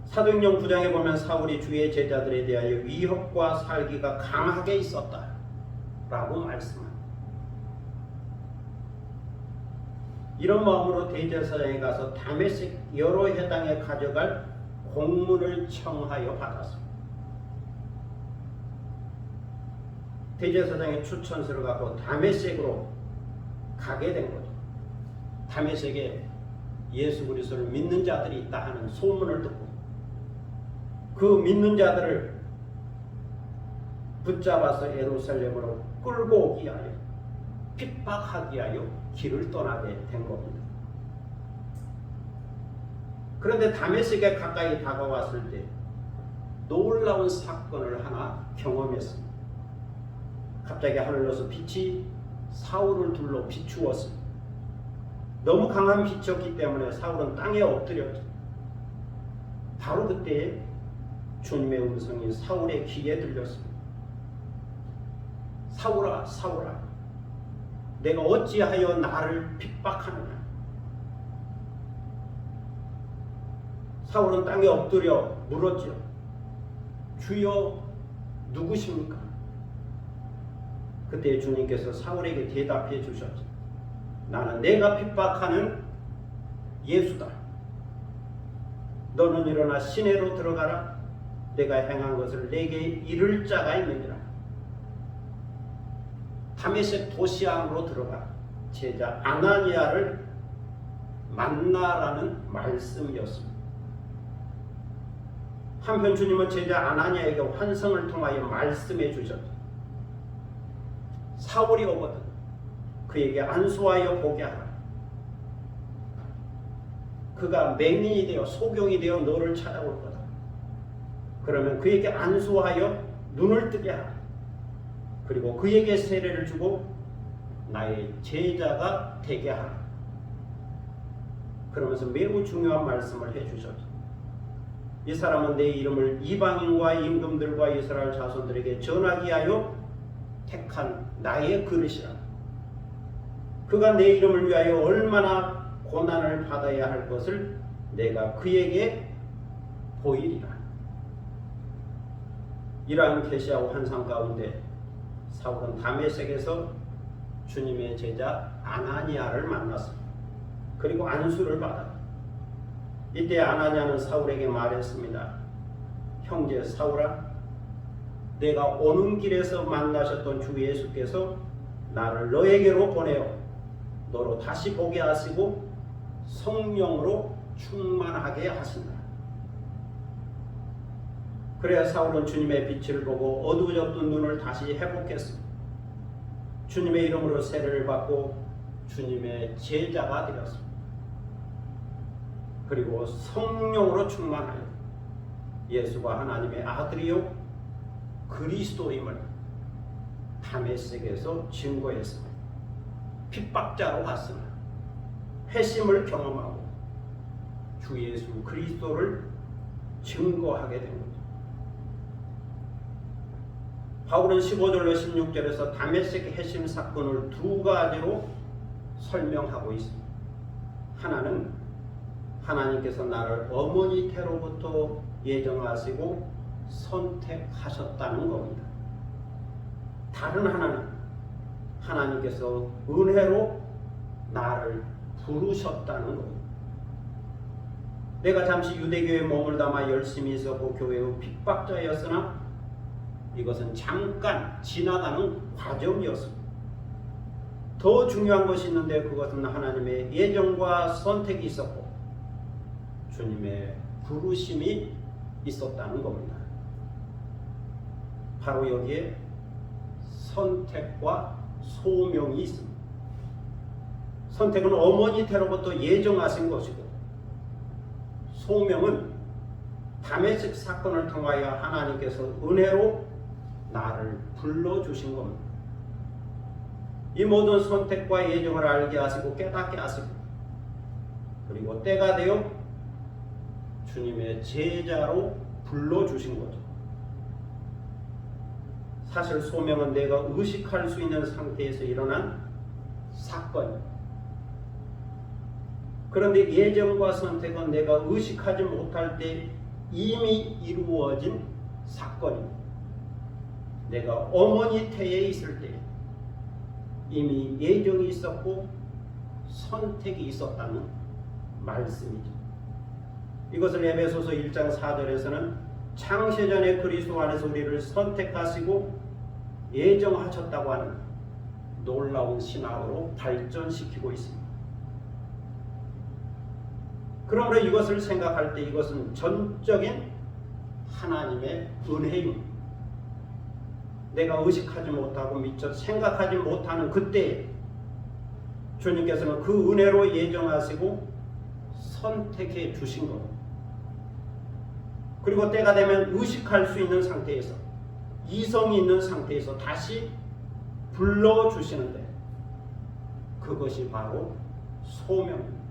Speaker 1: 사도행전 9장에 보면 사울이 주의 제자들에 대하여 위협과 살기가 강하게 있었다라고 말씀합니다. 이런 마음으로 대제사장에 가서 다메섹 여러 회당에 가져갈 공문을 청하여 받았습니다. 대제사장의 추천서를 갖고 다메섹으로 가게 된 거죠. 다메섹에 예수 그리스도를 믿는 자들이 있다 하는 소문을 듣고 그 믿는 자들을 붙잡아서 예루살렘으로 끌고 오기 하여 핍박하기 하여 길을 떠나게 된 겁니다. 그런데 다메섹에 가까이 다가왔을 때 놀라운 사건을 하나 경험했습니다. 갑자기 하늘로서 빛이 사울을 둘러 비추었습니다. 너무 강한 빛이었기 때문에 사울은 땅에 엎드렸죠. 바로 그때 주님의 음성이 사울의 귀에 들렸습니다. 사울아, 사울아, 내가 어찌하여 나를 핍박하느냐. 사울은 땅에 엎드려 물었죠. 주여, 누구십니까? 그때 주님께서 사울에게 대답해 주셨죠. 나는 내가 핍박하는 예수다. 너는 일어나 시내로 들어가라. 내가 행한 것을 내게 이를 자가 있느니라. 다메섹 도시 안으로 들어가 제자 아나니아를 만나라는 말씀이었습니다. 한편 주님은 제자 아나니아에게 환상을 통하여 말씀해 주셨죠. 사울이 오거든 그에게 안수하여 보게 하라. 그가 맹인이 되어 소경이 되어 너를 찾아올 거다. 그러면 그에게 안수하여 눈을 뜨게 하라. 그리고 그에게 세례를 주고 나의 제자가 되게 하라. 그러면서 매우 중요한 말씀을 해주셨죠. 이 사람은 내 이름을 이방인과 임금들과 이스라엘 자손들에게 전하게 하여 택한 나의 그릇이라. 그가 내 이름을 위하여 얼마나 고난을 받아야 할 것을 내가 그에게 보이리라. 이러한 계시와 환상 가운데 사울은 다메섹에서 주님의 제자 아나니아를 만났습니다. 그리고 안수를 받아. 이때 아나니아는 사울에게 말했습니다. 형제 사울아, 내가 오는 길에서 만나셨던 주 예수께서 나를 너에게로 보내어 너로 다시 보게 하시고 성령으로 충만하게 하신다. 그래야 사울은 주님의 빛을 보고 어두워졌던 눈을 다시 회복했습니다. 주님의 이름으로 세례를 받고 주님의 제자가 되었습니다. 그리고 성령으로 충만하여 예수가 하나님의 아들이요 그리스도임을 다메섹에서 증거했습니다. 핍박자로 갔으나 회심을 경험하고 주 예수 그리스도를 증거하게 된 거죠. 바울은 15절로 16절에서 다메섹 회심 사건을 두 가지로 설명하고 있습니다. 하나는 하나님께서 나를 어머니 태로부터 예정하시고 선택하셨다는 겁니다. 다른 하나는 하나님께서 은혜로 나를 부르셨다는 겁니다. 내가 잠시 유대교에 몸을 담아 열심히 있었고 교회의 핍박자였으나 이것은 잠깐 지나가는 과정이었습니다. 더 중요한 것이 있는데 그것은 하나님의 예정과 선택이 있었고 주님의 부르심이 있었다는 겁니다. 바로 여기에 선택과 소명이 있습니다. 선택은 어머니 태로부터 예정하신 것이고 소명은 다메섹 사건을 통하여 하나님께서 은혜로 나를 불러주신 겁니다. 이 모든 선택과 예정을 알게 하시고 깨닫게 하시고 그리고 때가 되어 주님의 제자로 불러주신 거죠. 사실 소명은 내가 의식할 수 있는 상태에서 일어난 사건입니다. 그런데 예정과 선택은 내가 의식하지 못할 때 이미 이루어진 사건입니다. 내가 어머니 태에 있을 때 이미 예정이 있었고 선택이 있었다는 말씀이죠. 이것을 에베소서 1장 4절에서는 창세전에 그리스도 안에서 우리를 선택하시고 예정하셨다고 하는 놀라운 신학으로 발전시키고 있습니다. 그러므로 이것을 생각할 때 이것은 전적인 하나님의 은혜입니다. 내가 의식하지 못하고 미처 생각하지 못하는 그때 주님께서는 그 은혜로 예정하시고 선택해 주신 겁니다. 그리고 때가 되면 의식할 수 있는 상태에서 이성이 있는 상태에서 다시 불러주시는데 그것이 바로 소명입니다.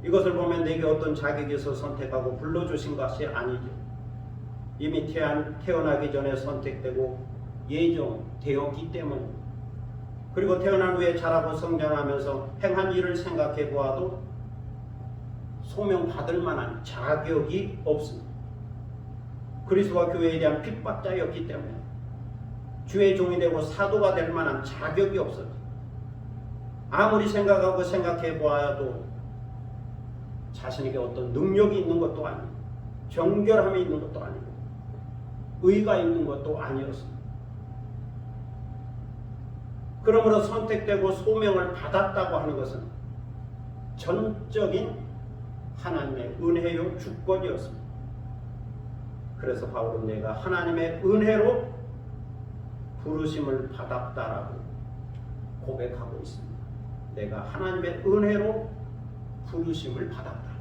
Speaker 1: 이것을 보면 내게 어떤 자격이 있어 선택하고 불러주신 것이 아니죠. 이미 태어나기 전에 선택되고 예정되었기 때문입니다. 그리고 태어난 후에 자라고 성장하면서 행한 일을 생각해 보아도 소명 받을 만한 자격이 없습니다. 그리스도와 교회에 대한 핍박자였기 때문에 주의 종이 되고 사도가 될 만한 자격이 없어요. 아무리 생각하고 생각해 보아도 자신에게 어떤 능력이 있는 것도 아니고 정결함이 있는 것도 아니고 의가 있는 것도 아니었습니다. 그러므로 선택되고 소명을 받았다고 하는 것은 전적인 하나님의 은혜요 주권이었습니다. 그래서 바울은 내가 하나님의 은혜로 부르심을 받았다라고 고백하고 있습니다. 내가 하나님의 은혜로 부르심을 받았다.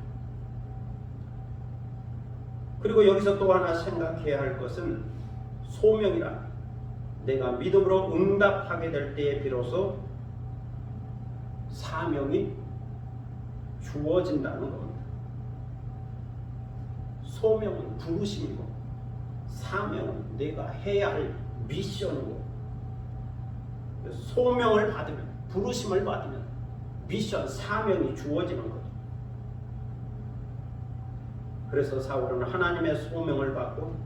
Speaker 1: 그리고 여기서 또 하나 생각해야 할 것은 소명이라 내가 믿음으로 응답하게 될 때에 비로소 사명이 주어진다는 겁니다. 소명은 부르심이고 사명은 내가 해야 할 미션이고 소명을 받으면 부르심을 받으면 미션 사명이 주어지는 거죠. 그래서 사울은 하나님의 소명을 받고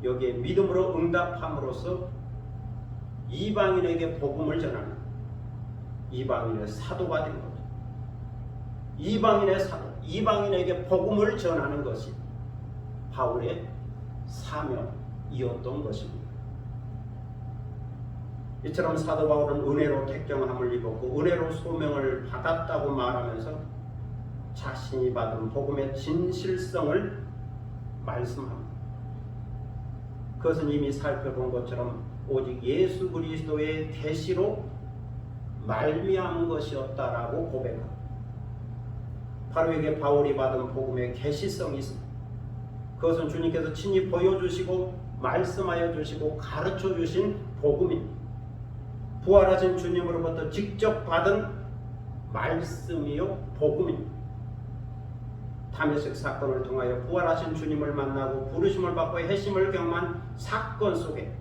Speaker 1: 여기에 믿음으로 응답함으로써 이방인에게 복음을 전하는 이방인의 사도가 된 거죠. 이방인의 사도, 이방인에게 복음을 전하는 것이 바울의 사명이었던 것입니다. 이처럼 사도 바울은 은혜로 택정함을 입었고 은혜로 소명을 받았다고 말하면서 자신이 받은 복음의 진실성을 말씀합니다. 그것은 이미 살펴본 것처럼 오직 예수 그리스도의 계시로 말미암은 것이었다라고 고백합니다. 바로 이게 바울이 받은 복음의 계시성이 있습니다. 그것은 주님께서 친히 보여주시고 말씀하여 주시고 가르쳐 주신 복음입니다. 부활하신 주님으로부터 직접 받은 말씀이요 복음입니다. 다메섹 사건을 통하여 부활하신 주님을 만나고 부르심을 받고 회심을 경험한 사건 속에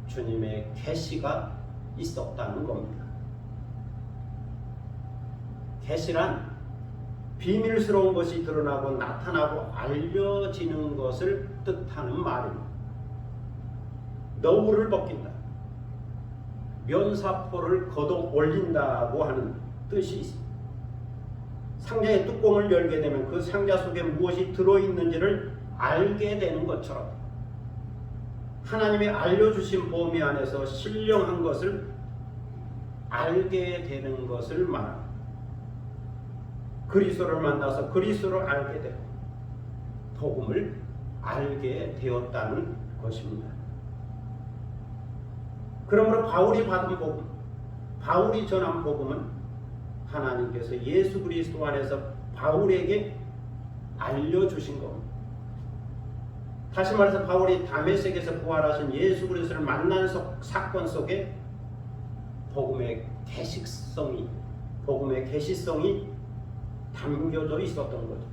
Speaker 1: 주님의 계시가 있었다는 겁니다. 계시란 비밀스러운 것이 드러나고 나타나고 알려지는 것을 뜻하는 말입니다. 너울을 벗긴다, 면사포를 걷어 올린다고 하는 뜻이 있습니다. 상자의 뚜껑을 열게 되면 그 상자 속에 무엇이 들어있는지를 알게 되는 것처럼 하나님이 알려주신 범위 안에서 신령한 것을 알게 되는 것을 말합니다. 그리스도를 만나서 그리스도를 알게 되고 복음을 알게 되었다는 것입니다. 그러므로 바울이 받은 복음, 바울이 전한 복음은 하나님께서 예수 그리스도 안에서 바울에게 알려주신 겁니다. 다시 말해서 바울이 다메섹에서 부활하신 예수 그리스도를 만난 사건 속에 복음의 계시성이 담겨져 있었던 거죠.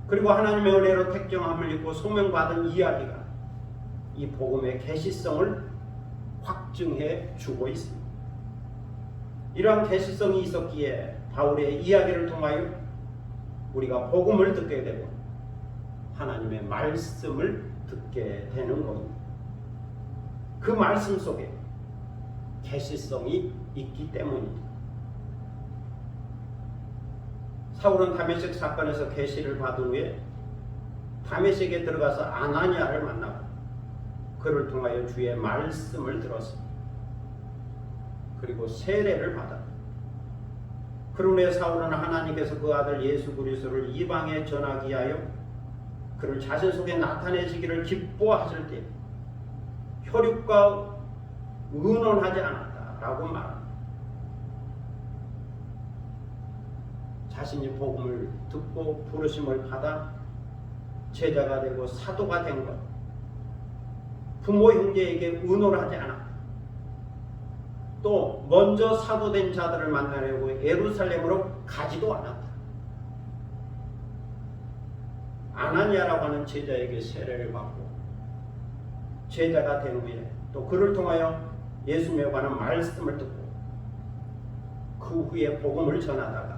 Speaker 1: 그리고 하나님의 은혜로 택정함을 입고 소명받은 이야기가 이 복음의 계시성을 확증해 주고 있습니다. 이러한 계시성이 있었기에 바울의 이야기를 통하여 우리가 복음을 듣게 되고 하나님의 말씀을 듣게 되는 겁니다. 그 말씀 속에 계시성이 있기 때문입니다. 사울은 다메섹 사건에서 계시를 받은 후에 다메섹에 들어가서 아나니아를 만나고 그를 통하여 주의 말씀을 들었습니다. 그리고 세례를 받았다. 그러므로 사울은 하나님께서 그 아들 예수 그리스도를 이방에 전하기 위하여 그를 자신 속에 나타내시기를 기뻐하실 때 혈육과 의논하지 않았다라고 말합니다. 자신이 복음을 듣고 부르심을 받아 제자가 되고 사도가 된 것, 부모 형제에게 의논하지 않았다. 또 먼저 사도된 자들을 만나려고 예루살렘으로 가지도 않았다. 아나니아라고 하는 제자에게 세례를 받고 제자가 된 후에 또 그를 통하여 예수님에 관한 말씀을 듣고 그 후에 복음을 전하다가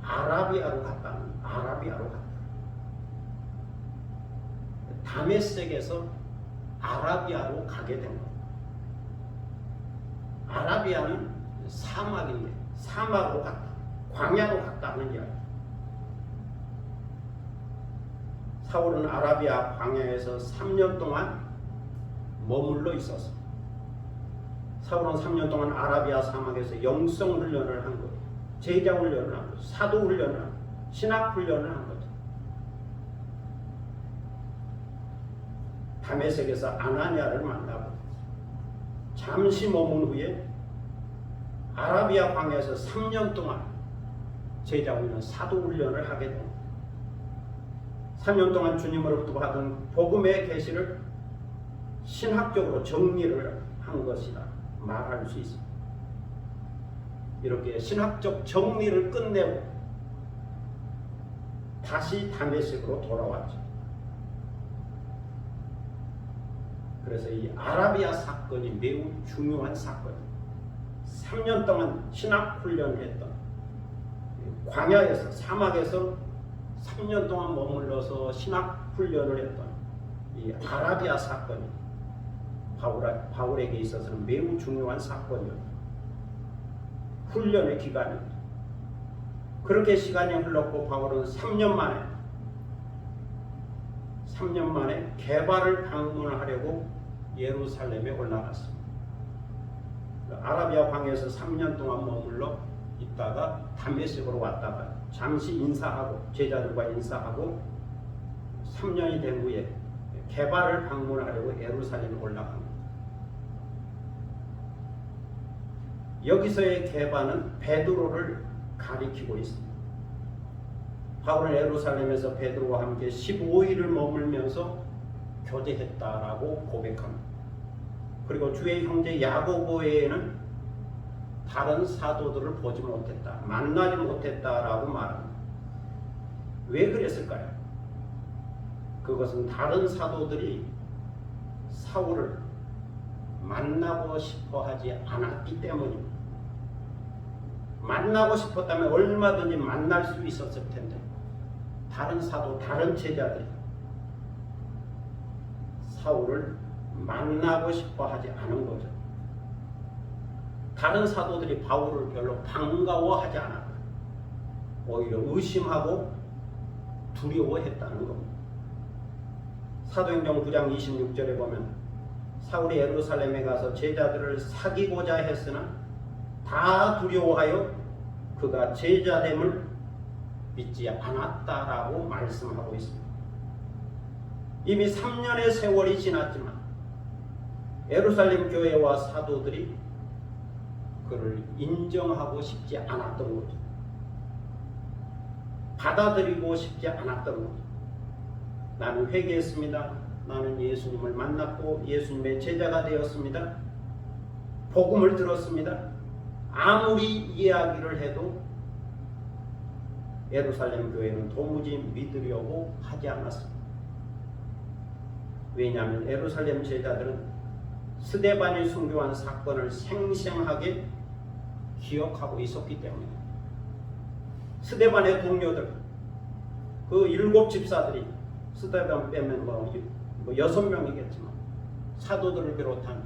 Speaker 1: 아라비아로 갔다. 다메섹에서 아라비아로 가게 된 겁니다. 아라비아는 사막인데 사막으로 갔다, 광야로 갔다는 이야기. 사울은 아라비아 광야에서 3년 동안 머물러 있었습니다. 사울은 3년 동안 아라비아 사막에서 영성 훈련을 한 거예요. 제자 훈련을 한 거죠. 사도 훈련을 한 거죠. 신학 훈련을 한 거죠. 다메섹에서 아나니아를 만나고 잠시 머문 후에 아라비아 광야에서 3년 동안 제자 훈련, 사도 훈련을 하게 됩니다. 3년 동안 주님으로부터 받은 복음의 계시를 신학적으로 정리를 한 것이라 말할 수 있습니다. 이렇게 신학적 정리를 끝내고 다시 다메섹으로 돌아왔죠. 그래서 이 아라비아 사건이 매우 중요한 사건입니다. 3년 동안 신학 훈련을 했던 광야에서 사막에서 3년 동안 머물러서 신학 훈련을 했던 이 아라비아 사건이 바울에게 있어서는 매우 중요한 사건이었다. 훈련의 기간이었다. 그렇게 시간이 흘렀고 바울은 3년 만에 게바를 방문하려고 예루살렘에 올라갔습니다. 아라비아 광야에서 3년 동안 머물러 있다가 다메섹으로 왔다가 잠시 인사하고 제자들과 인사하고 3년이 된 후에 게바를 방문하려고 예루살렘에 올라갑니다. 여기서의 게바는 베드로를 가리키고 있습니다. 바울은 예루살렘에서 베드로와 함께 15일을 머물면서 교제했다라고 고백합니다. 그리고 주의 형제 야고보 외에는 다른 사도들을 보지 못했다, 만나지 못했다라고 말합니다. 왜 그랬을까요? 그것은 다른 사도들이 사울을 만나고 싶어 하지 않았기 때문입니다. 만나고 싶었다면 얼마든지 만날 수 있었을 텐데 다른 사도, 다른 제자들이 사울을 만나고 싶어 하지 않은 거죠. 다른 사도들이 바울을 별로 반가워하지 않았다. 오히려 의심하고 두려워했다는 겁니다. 사도행전 9장 26절에 보면 사울이 예루살렘에 가서 제자들을 사귀고자 했으나 다 두려워하여 그가 제자됨을 믿지 않았다라고 말씀하고 있습니다. 이미 3년의 세월이 지났지만 예루살렘 교회와 사도들이 그를 인정하고 싶지 않았던 거죠. 받아들이고 싶지 않았던 거죠. 나는 회개했습니다. 나는 예수님을 만났고 예수님의 제자가 되었습니다. 복음을 들었습니다. 아무리 이야기를 해도 예루살렘 교회는 도무지 믿으려고 하지 않았습니다. 왜냐하면 예루살렘 제자들은 스데반이 순교한 사건을 생생하게 기억하고 있었기 때문입니다. 스데반의 동료들, 그 7 집사들이, 스데반 빼면 뭐 6명이겠지만 사도들을 비롯한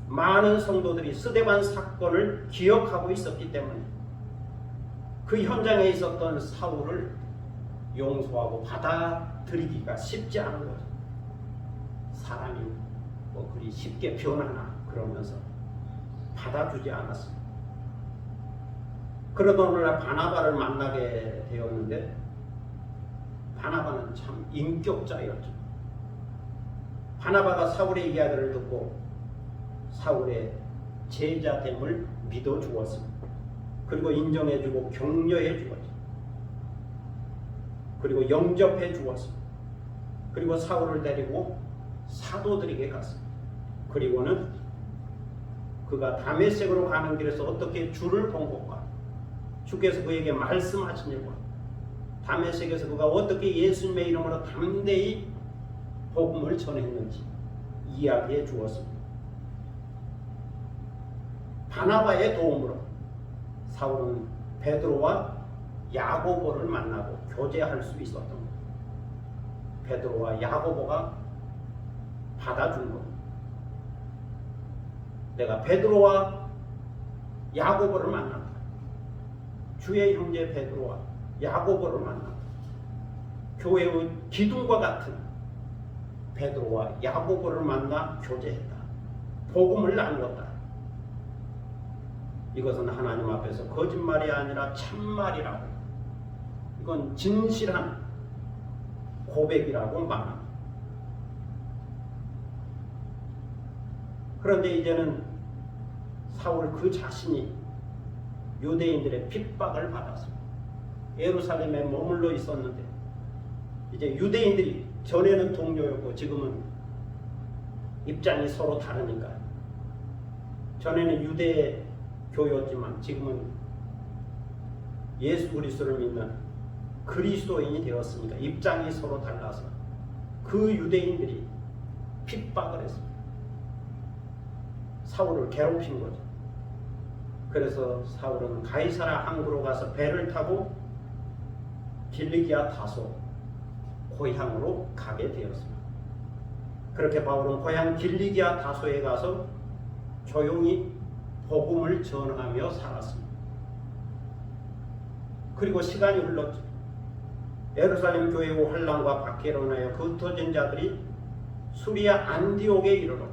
Speaker 1: 많은 성도들이 스데반 사건을 기억하고 있었기 때문에 그 현장에 있었던 사울을 용서하고 받아들이기가 쉽지 않은 거죠. 사람이 뭐 그리 쉽게 변하나 그러면서 받아주지 않았습니다. 그러던 오늘날 바나바를 만나게 되었는데 바나바는 참 인격자였죠. 바나바가 사울의 이야기를 듣고 사울의 제자됨을 믿어주었습니다. 그리고 인정해주고 격려해주었죠. 그리고 영접해주었습니다. 그리고 사울을 데리고 사도들에게 갔습니다. 그리고는 그가 다메섹으로 가는 길에서 어떻게 주를 본 것과 주께서 그에게 말씀하신 일과 다메섹에서 그가 어떻게 예수님의 이름으로 담대히 복음을 전했는지 이야기해 주었습니다. 바나바의 도움으로 사울은 베드로와 야고보를 만나고 교제할 수 있었던 것. 베드로와 야고보가 받아준 것. 내가 베드로와 야고보를 만났다. 주의 형제 베드로와 야고보를 만났다. 교회의 기둥과 같은 베드로와 야고보를 만나 교제했다. 복음을 나누었다. 이것은 하나님 앞에서 거짓말이 아니라 참말이라고, 이건 진실한 고백이라고 말합니다. 그런데 이제는 사울 그 자신이 유대인들의 핍박을 받았습니다. 예루살렘에 머물러 있었는데 이제 유대인들이 전에는 동료였고 지금은 입장이 서로 다르니까, 전에는 유대 교였지만 지금은 예수 그리스도를 믿는 그리스도인이 되었으니까 입장이 서로 달라서 그 유대인들이 핍박을 했습니다. 사울을 괴롭힌 거죠. 그래서 사울은 가이사라 항구로 가서 배를 타고 길리기아 다소 고향으로 가게 되었습니다. 그렇게 바울은 고향 길리기아 다소에 가서 조용히 복음을 전하며 살았습니다. 그리고 시간이 흘렀죠. 예루살렘 교회의 환란과 박해로 인하여 흩어진 자들이 수리아 안디옥에 이르러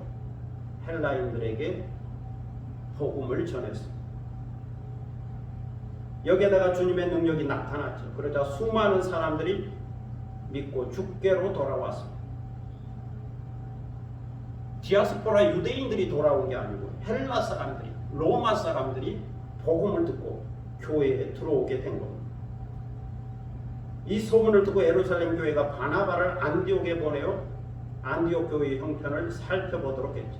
Speaker 1: 헬라인들에게 복음을 전했습니다. 여기에다가 주님의 능력이 나타났죠. 그러자 수많은 사람들이 믿고 주께로 돌아왔습니다. 디아스포라 유대인들이 돌아온 게 아니고 헬라 사람들이, 로마 사람들이 복음을 듣고 교회에 들어오게 된 겁니다. 이 소문을 듣고 예루살렘 교회가 바나바를 안디옥에 보내어 안디옥 교회의 형편을 살펴보도록 했죠.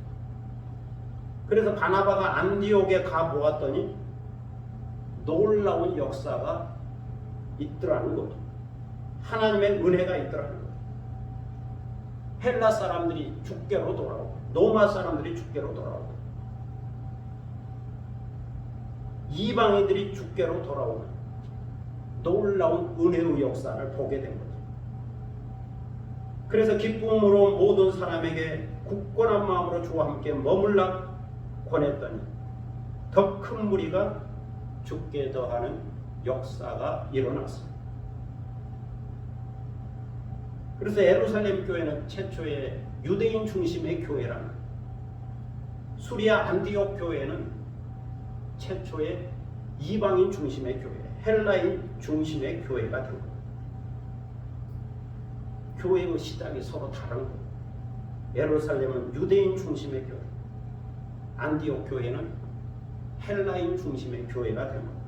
Speaker 1: 그래서 바나바가 안디옥에 가보았더니 놀라운 역사가 있더라는 거죠. 하나님의 은혜가 있더라는 거죠. 헬라 사람들이 주께로 돌아오고 로마 사람들이 주께로 돌아오고 이방인들이 주께로 돌아오는 놀라운 은혜의 역사를 보게 된 거죠. 그래서 기쁨으로 모든 사람에게 굳건한 마음으로 주와 함께 머물라 권했더니 더 큰 무리가 죽게 더하는 역사가 일어났습니다. 그래서 예루살렘 교회는 최초의 유대인 중심의 교회라는, 수리아 안디옥 교회는 최초의 이방인 중심의 교회, 헬라인 중심의 교회가 된 겁니다. 교회의 시작이 서로 다른 거예요. 예루살렘은 유대인 중심의 교회, 안디옥 교회는 헬라인 중심의 교회가 된 겁니다.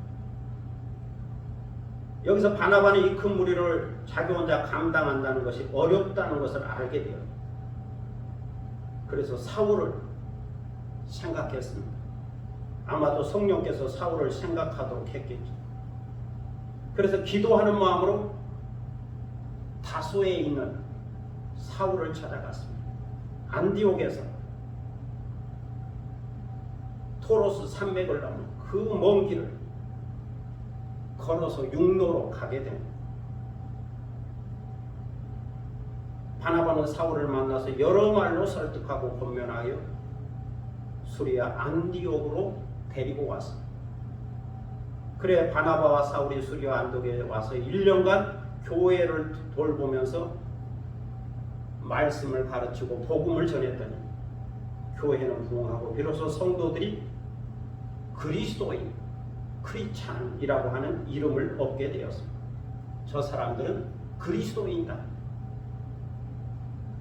Speaker 1: 여기서 바나바는 이 큰 무리를 자기 혼자 감당한다는 것이 어렵다는 것을 알게 돼요. 그래서 사울을 생각했습니다. 아마도 성령께서 사울을 생각하도록 했겠죠. 그래서 기도하는 마음으로 다소에 있는 사울을 찾아갔습니다. 안디옥에서 토로스 산맥을 넘어 그 먼 길을 걸어서 육로로 가게 됩니다. 바나바는 사울을 만나서 여러 말로 설득하고 권면하여 수리아 안디옥으로 데리고 왔습니다. 그래 바나바와 사울이 수리아 안디옥에 와서 1년간 교회를 돌보면서 말씀을 가르치고 복음을 전했더니 교회는 부흥하고 비로소 성도들이 그리스도인, 크리스찬이라고 하는 이름을 얻게 되었습니다. 저 사람들은 그리스도인이다,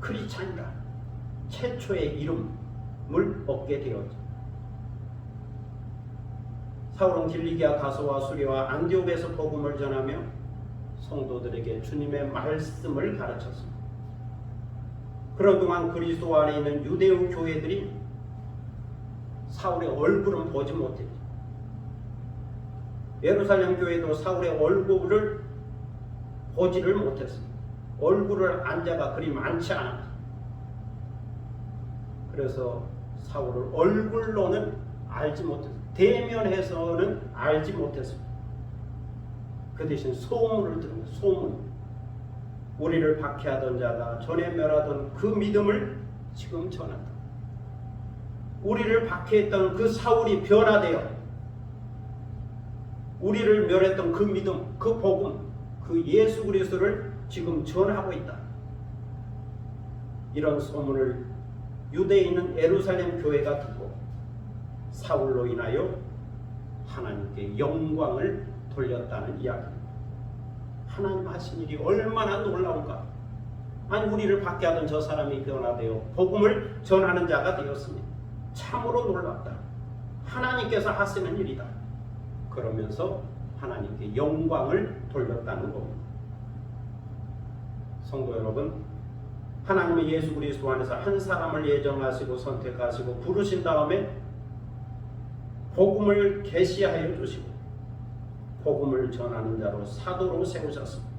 Speaker 1: 크리스찬이다, 최초의 이름을 얻게 되었죠. 사울은 길리기아 다소와 수리와 안디옥에서 복음을 전하며 성도들에게 주님의 말씀을 가르쳤습니다. 그런 동안 그리스도 안에 있는 유대인 교회들이 사울의 얼굴은 보지 못했죠. 예루살렘 교회도 사울의 얼굴을 보지를 못했습니다. 얼굴을 안 자가 그리 많지 않았죠. 그래서 사울을 얼굴로는 알지 못했습니다. 대면해서는 알지 못했습니다. 그 대신 소문을 들은 소문, 우리를 박해하던 자가 전에 멸하던 그 믿음을 지금 전한다. 우리를 박해했던 그 사울이 변화되어 우리를 멸했던 그 믿음, 그 복음, 그 예수 그리스도를 지금 전하고 있다. 이런 소문을 유대에 있는 예루살렘 교회가 듣고 사울로 인하여 하나님께 영광을 돌렸다는 이야기입니다. 하나님 하신 일이 얼마나 놀라운가. 아니 우리를 박해하던 저 사람이 변화되어 복음을 전하는 자가 되었으니 참으로 놀랍다. 하나님께서 하시는 일이다. 그러면서 하나님께 영광을 돌렸다는 겁니다. 성도 여러분, 하나님의 예수 그리스도 안에서 한 사람을 예정하시고 선택하시고 부르신 다음에 복음을 계시하여 주시고 복음을 전하는 자로 사도로 세우셨습니다.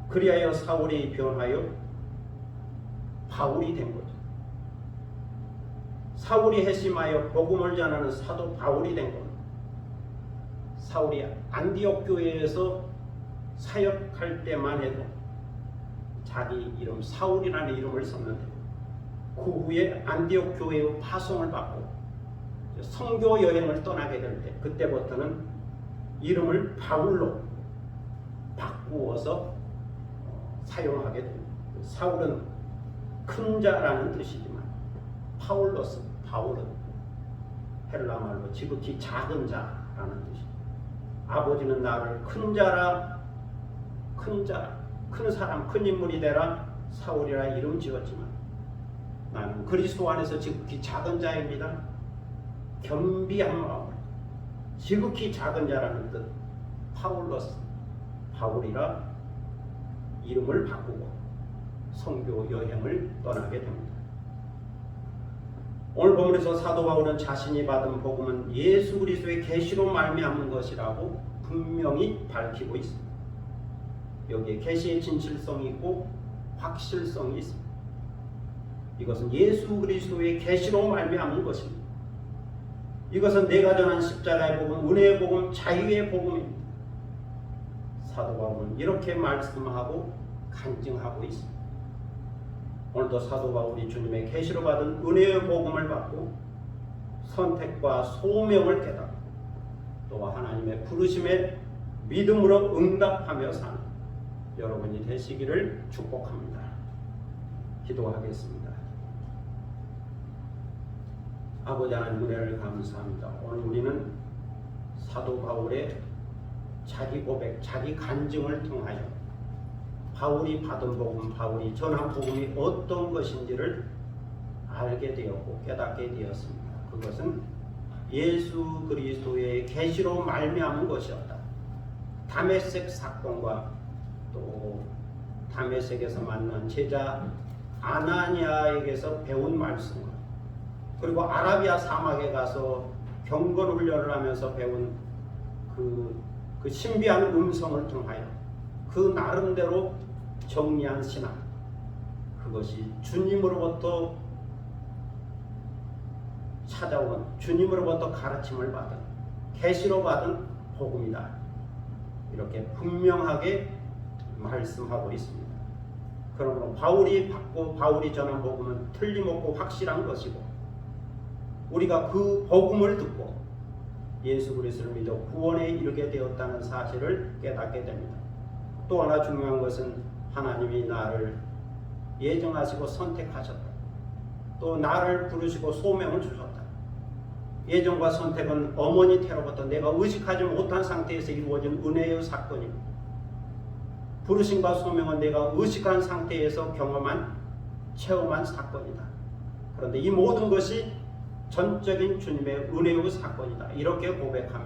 Speaker 1: 그리하여 사울이 변하여 바울이 된 거죠. 사울이 회심하여 복음을 전하는 사도 바울이 된 겁니다. 사울이 안디옥 교회에서 사역할 때만 해도 자기 이름 사울이라는 이름을 썼는데 그 후에 안디옥 교회의 파송을 받고 선교 여행을 떠나게 될 때 그때부터는 이름을 바울로 바꾸어서 사용하게 됩니다. 사울은 큰 자라는 뜻이지만 파울로스, 바울은 헬라 말로 지극히 작은 자라는 뜻입니다. 아버지는 나를 큰 자라, 큰 사람, 큰 인물이 되라 사울이라 이름 지었지만 나는 그리스도 안에서 지극히 작은 자입니다. 겸비한 마음, 지극히 작은 자라는 뜻, 파울로스, 바울이라 이름을 바꾸고 선교 여행을 떠나게 됩니다. 오늘 본문에서 사도 바울은 자신이 받은 복음은 예수 그리스도의 계시로 말미암은 것이라고 분명히 밝히고 있습니다. 여기에 계시의 진실성이 있고 확실성이 있습니다. 이것은 예수 그리스도의 계시로 말미암은 것입니다. 이것은 내가 전한 십자가의 복음, 은혜의 복음, 자유의 복음입니다. 사도 바울은 이렇게 말씀하고 간증하고 있습니다. 오늘도 사도 바울이 주님의 계시로 받은 은혜의 복음을 받고 선택과 소명을 깨닫고 또 하나님의 부르심에 믿음으로 응답하며 사는 여러분이 되시기를 축복합니다. 기도하겠습니다. 아버지 하나님 은혜를 감사합니다. 오늘 우리는 사도 바울의 자기 고백, 자기 간증을 통하여 바울이 받은 복음, 바울이 전한 복음이 어떤 것인지를 알게 되었고 깨닫게 되었습니다. 그것은 예수 그리스도의 계시로 말미암은 것이었다. 다메섹 사건과 또 다메섹에서 만난 제자 아나니아에게서 배운 말씀과 그리고 아라비아 사막에 가서 경건 훈련을 하면서 배운 그 신비한 음성을 통하여 그 나름대로 정리한 신앙, 그것이 주님으로부터 찾아온, 주님으로부터 가르침을 받은, 계시로 받은 복음이다. 이렇게 분명하게 말씀하고 있습니다. 그러므로 바울이 받고 바울이 전한 복음은 틀림없고 확실한 것이고 우리가 그 복음을 듣고 예수 그리스도를 믿어 구원에 이르게 되었다는 사실을 깨닫게 됩니다. 또 하나 중요한 것은 하나님이 나를 예정하시고 선택하셨다. 또 나를 부르시고 소명을 주셨다. 예정과 선택은 어머니 태로부터 내가 의식하지 못한 상태에서 이루어진 은혜의 사건입니다. 부르심과 소명은 내가 의식한 상태에서 경험한, 체험한 사건이다. 그런데 이 모든 것이 전적인 주님의 은혜의 사건이다. 이렇게 고백하며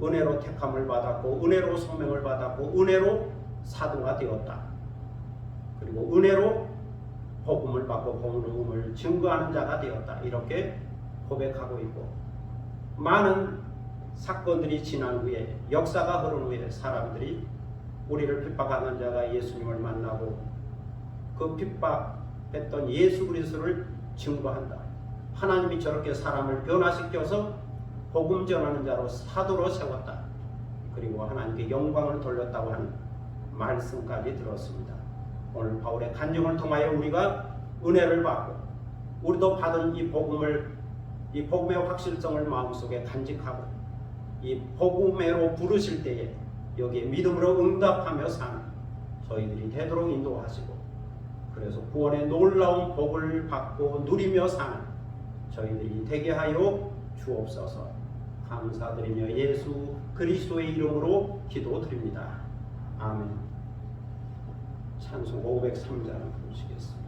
Speaker 1: 은혜로 택함을 받았고 은혜로 소명을 받았고 은혜로 사도가 되었다. 그리고 은혜로 복음을 받고 복음을 증거하는 자가 되었다. 이렇게 고백하고 있고 많은 사건들이 지난 후에 역사가 흐른 후에 사람들이 우리를 핍박하는 자가 예수님을 만나고 그 핍박했던 예수 그리스도를 증거한다. 하나님이 저렇게 사람을 변화시켜서 복음 전하는 자로 사도로 세웠다. 그리고 하나님께 영광을 돌렸다고 하는 말씀까지 들었습니다. 오늘 바울의 간증을 통하여 우리가 은혜를 받고 우리도 받은 이 복음의 확실성을 마음속에 간직하고 이 복음으로 부르실 때에 여기에 믿음으로 응답하며 사는 저희들이 되도록 인도하시고 그래서 구원의 놀라운 복을 받고 누리며 사는 저희들이 되게 하여 주옵소서. 감사드리며 예수 그리스도의 이름으로 기도드립니다. 아멘. 찬송 503장 부르시겠습니다.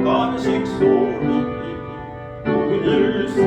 Speaker 2: 간식 소리 일세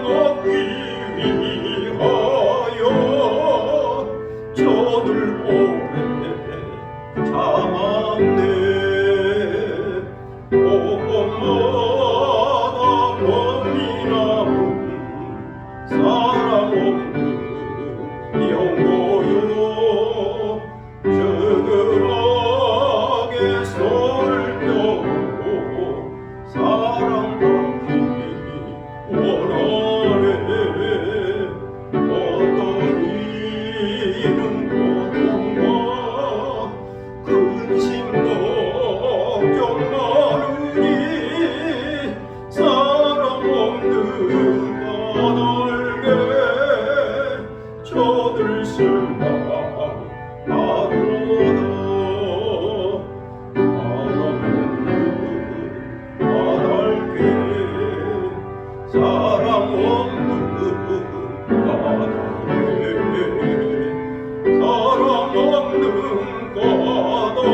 Speaker 2: 얻기 위하여 저들 오래 참았네. 곳곳마다 범이 남은 사랑 없는 영고요. 저들에게 손을 펴고 사랑받기 원하네. 어떤 이는 고통과 근심 걱정 많으니 사랑 없는 까닭에 저들 실망하도다. 사랑 없는 까닭에 사랑 없는 까닭에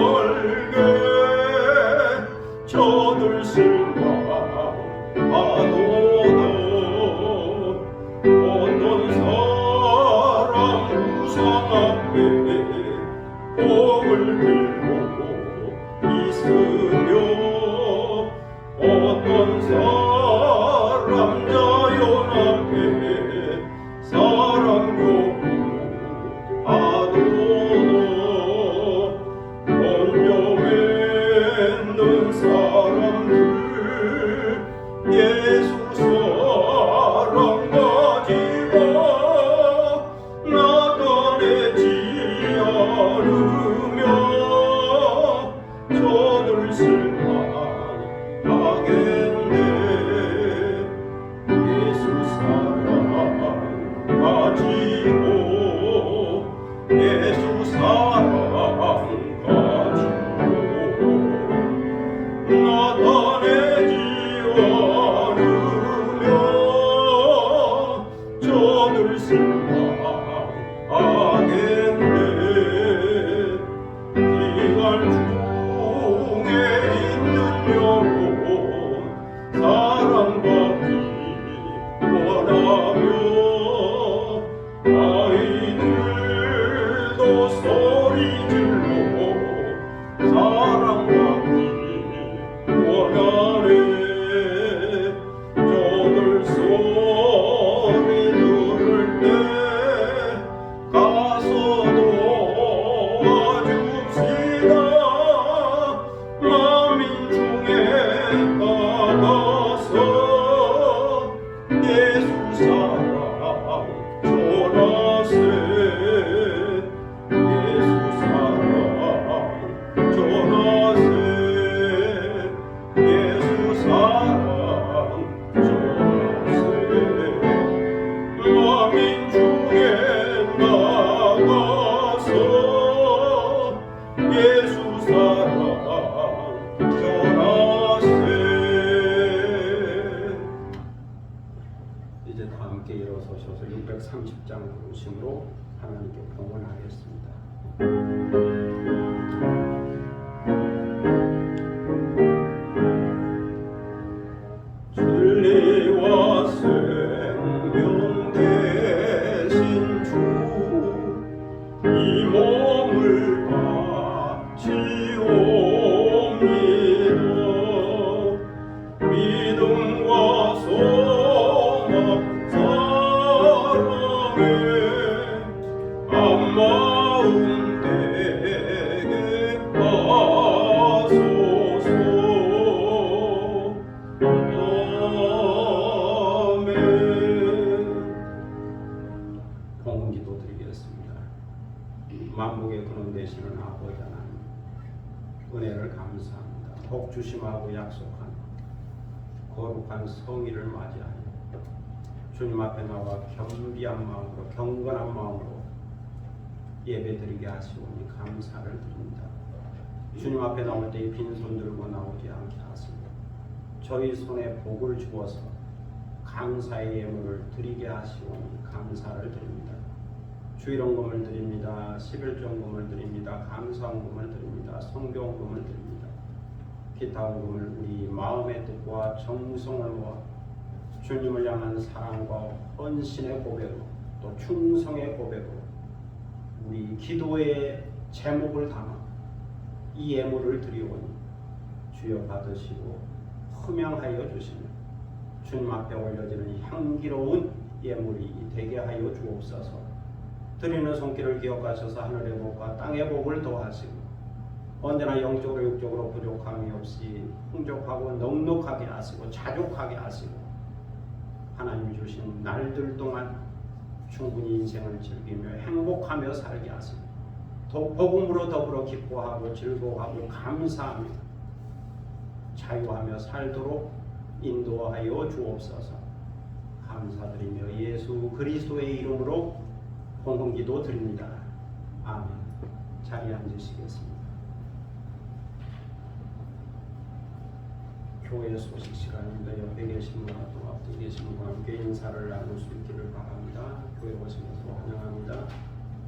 Speaker 2: 저들 실망하도다. 어떤 사람 우상 앞에 복을 빌고 있으며 어떤 사람 자연 앞에 사랑 요구하도다. 번져 맺는 사람들 예수 사랑 가지고 나타내지 않으며 저들 실망하겠네. 예수 사랑 가지고 예수 사랑 가지고 나타내지 않으며 저들 실망하겠네. 기갈 중에 있는 영혼 사랑받기 원하며 아이들도 소리 질러 사랑받기 원하네. 저들 소리 들을 때 가서 도와줍시다. 만민 중에 받아서 예수 사랑 전하세. 예수 사랑 전하세. 예수 사랑 전하세. 만민 중에 나가서 예수 사랑 전하세. 이제 다 함께 일어서셔서 630장 부르심으로 하나님께 봉헌하겠습니다. 진리와 생명 되신 주 이 몸을 바치옵니다. 믿음과 소망 사랑에 한마음 되게 하소서. 아멘. 봉헌기도 드리겠습니다. 만국의 근원 되시는 아버지 하나님, 은혜를 감사합니다. 복 주심하고 약속한 거룩한 성의를 맞이하여 주님 앞에 나와 겸비한 마음으로 경건한 마음으로 예배드리게 하시오니 감사를 드립니다. 주님 앞에 나올 때 빈손 들고 나오지 않게 하시고 저희 손에 복을 주어서 감사의 예물을 드리게 하시오니 감사를 드립니다. 주일원금을 드립니다. 11조원금을 드립니다. 감사원금을 드립니다. 성교원금을 드립니다. 기타 원금을 우리 마음의 뜻과 정성을 모아 주님을 향한 사랑과 헌신의 고백으로 또 충성의 고백으로 우리 기도의 제목을 담아 이 예물을 드리오니 주여 받으시고 흠양하여 주시며 주님 앞에 올려지는 향기로운 예물이 되게 하여 주옵소서. 드리는 손길을 기억하셔서 하늘의 복과 땅의 복을 더하시고 언제나 영적으로 육적으로 부족함이 없이 풍족하고 넉넉하게 하시고 자족하게 하시고 하나님 주신 날들 동안 충분히 인생을 즐기며 행복하며 살게 하시고 복음으로 더불어 기뻐하고 즐거워하고 감사하며 자유하며 살도록 인도하여 주옵소서. 감사드리며 예수 그리스도의 이름으로 공헌기도 드립니다. 아멘. 자리에 앉으시겠습니다. 교회 소식 시간입니다. 옆에 계신 분과 또 앞에 계신 분과 함께 인사를 나눌 수 있기를 바랍니다. 교회 오시면서 환영합니다.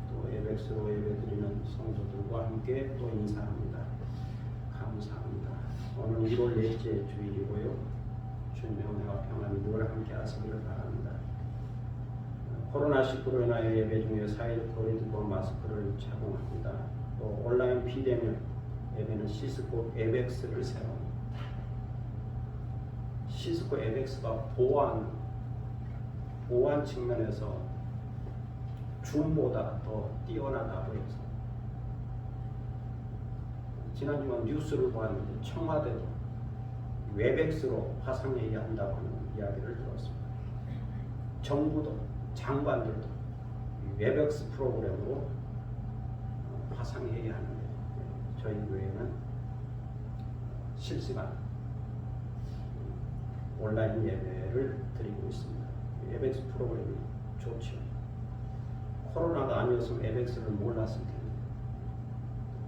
Speaker 2: 또 예배스로 예배드리는 성도들과 함께 또 인사합니다. 감사합니다. 오늘 1월 넷째 주일이고요. 주님의 은혜와 평안이 늘 함께 하시기를 바랍니다. 코로나19로 인하여 예배 중에 4일 거리두고 마스크를 착용합니다. 또 온라인 비대면 예배는 시스코 에벡스를 사용합니다. 시스코 에벡스가 보안 측면에서 줌보다 더 뛰어나다고 해서 지난주간 뉴스를 보았는데 청와대도 웹엑스로 화상회의한다고 하는 이야기를 들었습니다. 정부도 장관들도 웹엑스 프로그램으로 화상회의하는데 저희 교회는 실시간 온라인 예배를 드리고 있습니다. 웹엑스 프로그램이 좋죠. 코로나가 아니었으면 웹엑스를 몰랐을 텐데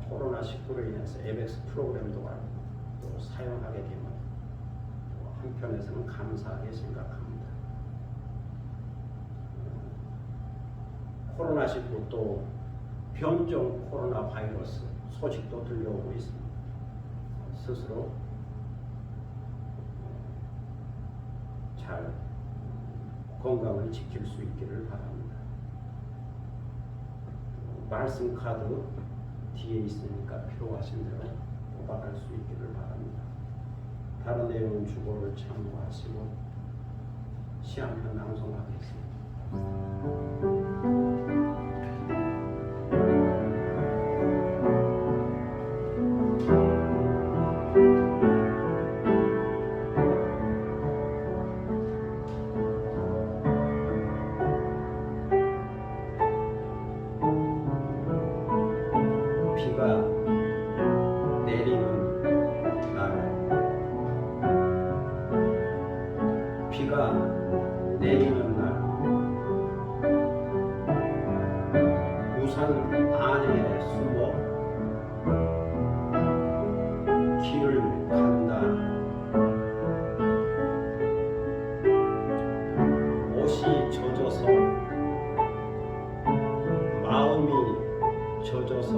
Speaker 2: 코로나19로 인해서 웹엑스 프로그램도 알고 또 사용하게 되면 한편에서는 감사하게 생각합니다. 코로나19 또 변종 코로나 바이러스 소식도 들려오고 있습니다. 스스로 잘 건강을 지킬 수 있기를 바랍니다. 말씀 카드 뒤에 있으니까 필요하신 대로 뽑아갈 수 있기를 바랍니다. 다른 내용은 주보를 참고하시고 시 한 편 낭송하겠습니다. 비가 내리는 날 비가 내리는 날 우산 안에 숨어 길을 간다. 옷이 젖어서 마음이 젖어서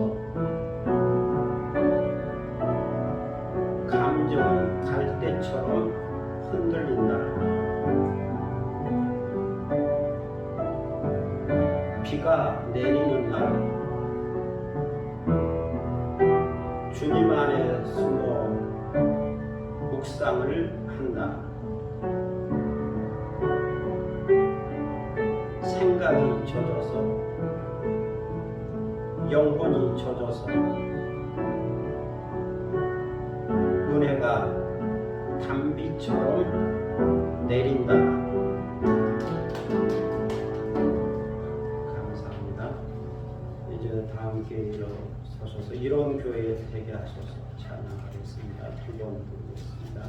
Speaker 2: 감정이 갈대처럼 흔들린다. 비가 내리는 날 주님 안에 숨어 묵상을 한다. 생각이 젖어서 영혼이 젖어서 은혜가 단비처럼 내린다. 감사합니다. 이제 다 함께 일어서셔서 이런 교회에 되게 하셔서 찬양하겠습니다. 한번 부르겠습니다.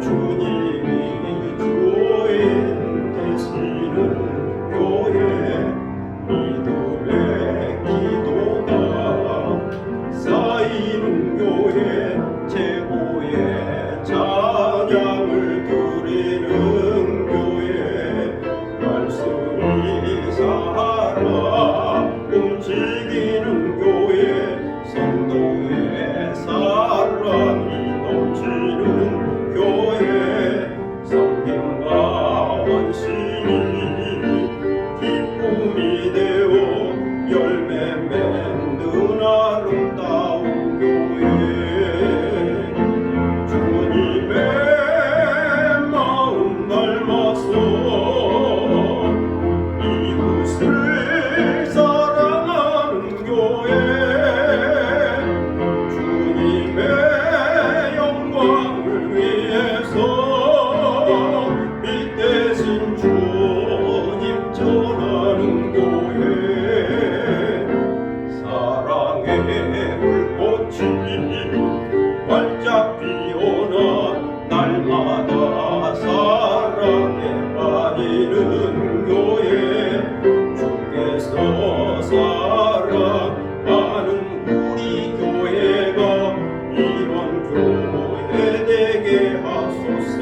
Speaker 1: 주님이 주인 되시는 교회 믿음 활짝 피어나 날마다 사랑에 빠지는 교회 주께서 사랑하는 우리 교회가 이런 교회 되게 하소서.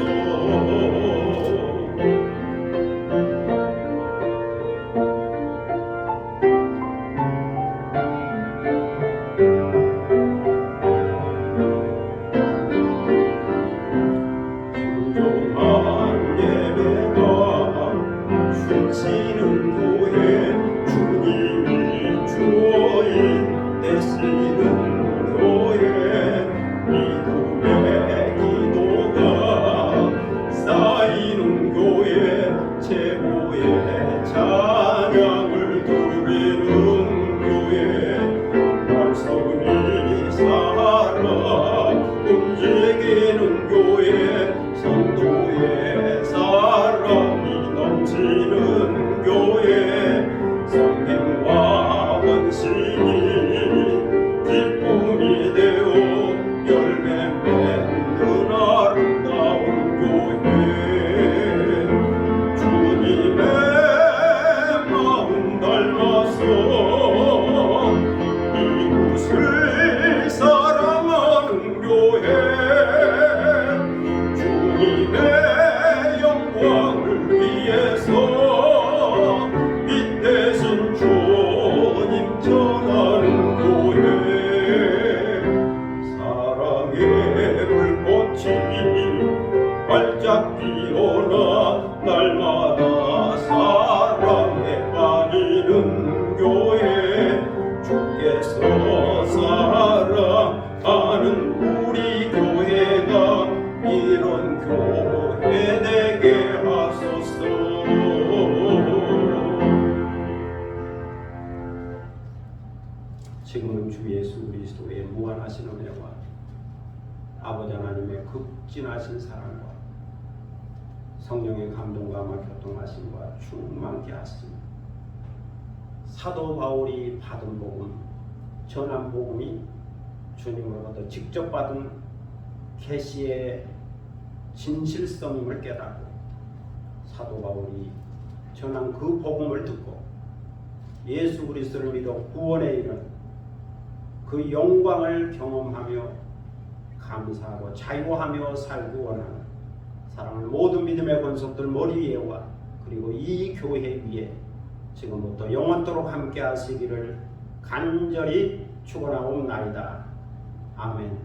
Speaker 1: 순종한 예배가 숨쉬는 교회 주님이 주인 되시는 교회 믿음의 기도가 쌓이는 교회 최고의 찬양을 드리는 교회 말씀이 살아 움직이는 교회 성도의 사랑이 넘치는 교회 성김과 헌신이 기쁨이 되어 열매 맺는 아름다운 교회 주님의 마음 닮아서 이웃을 사랑하는 교회 주님의 영광을 위해서 빛 대신 주님 전하는 교회 사랑의 불꽃이 활짝 피어나 날마다 사랑에 빠지는 교회 주께서 사랑하는 우리 교회가 이런 교회 되게 하소서.
Speaker 2: 지금은 주 예수 그리스도의 무한하신 은혜와 아버지 하나님의 극진하신 사랑과 성령의 감동과 교통하심과 충만케 하심 사도 바울이 받은 복음 전한 복음이 주님으로부터 직접 받은 계시의 진실성임을 깨닫고 사도 바울이 전한 그 복음을 듣고 예수 그리스도를 믿어 구원에 이른 그 영광을 경험하며 감사하고 자유하며 살기 원하는 사랑하는 모든 믿음의 권속들 머리 위에와 그리고 이 교회 위에 지금부터 영원토록 함께 하시기를 간절히 축원하옵나이다. 아멘.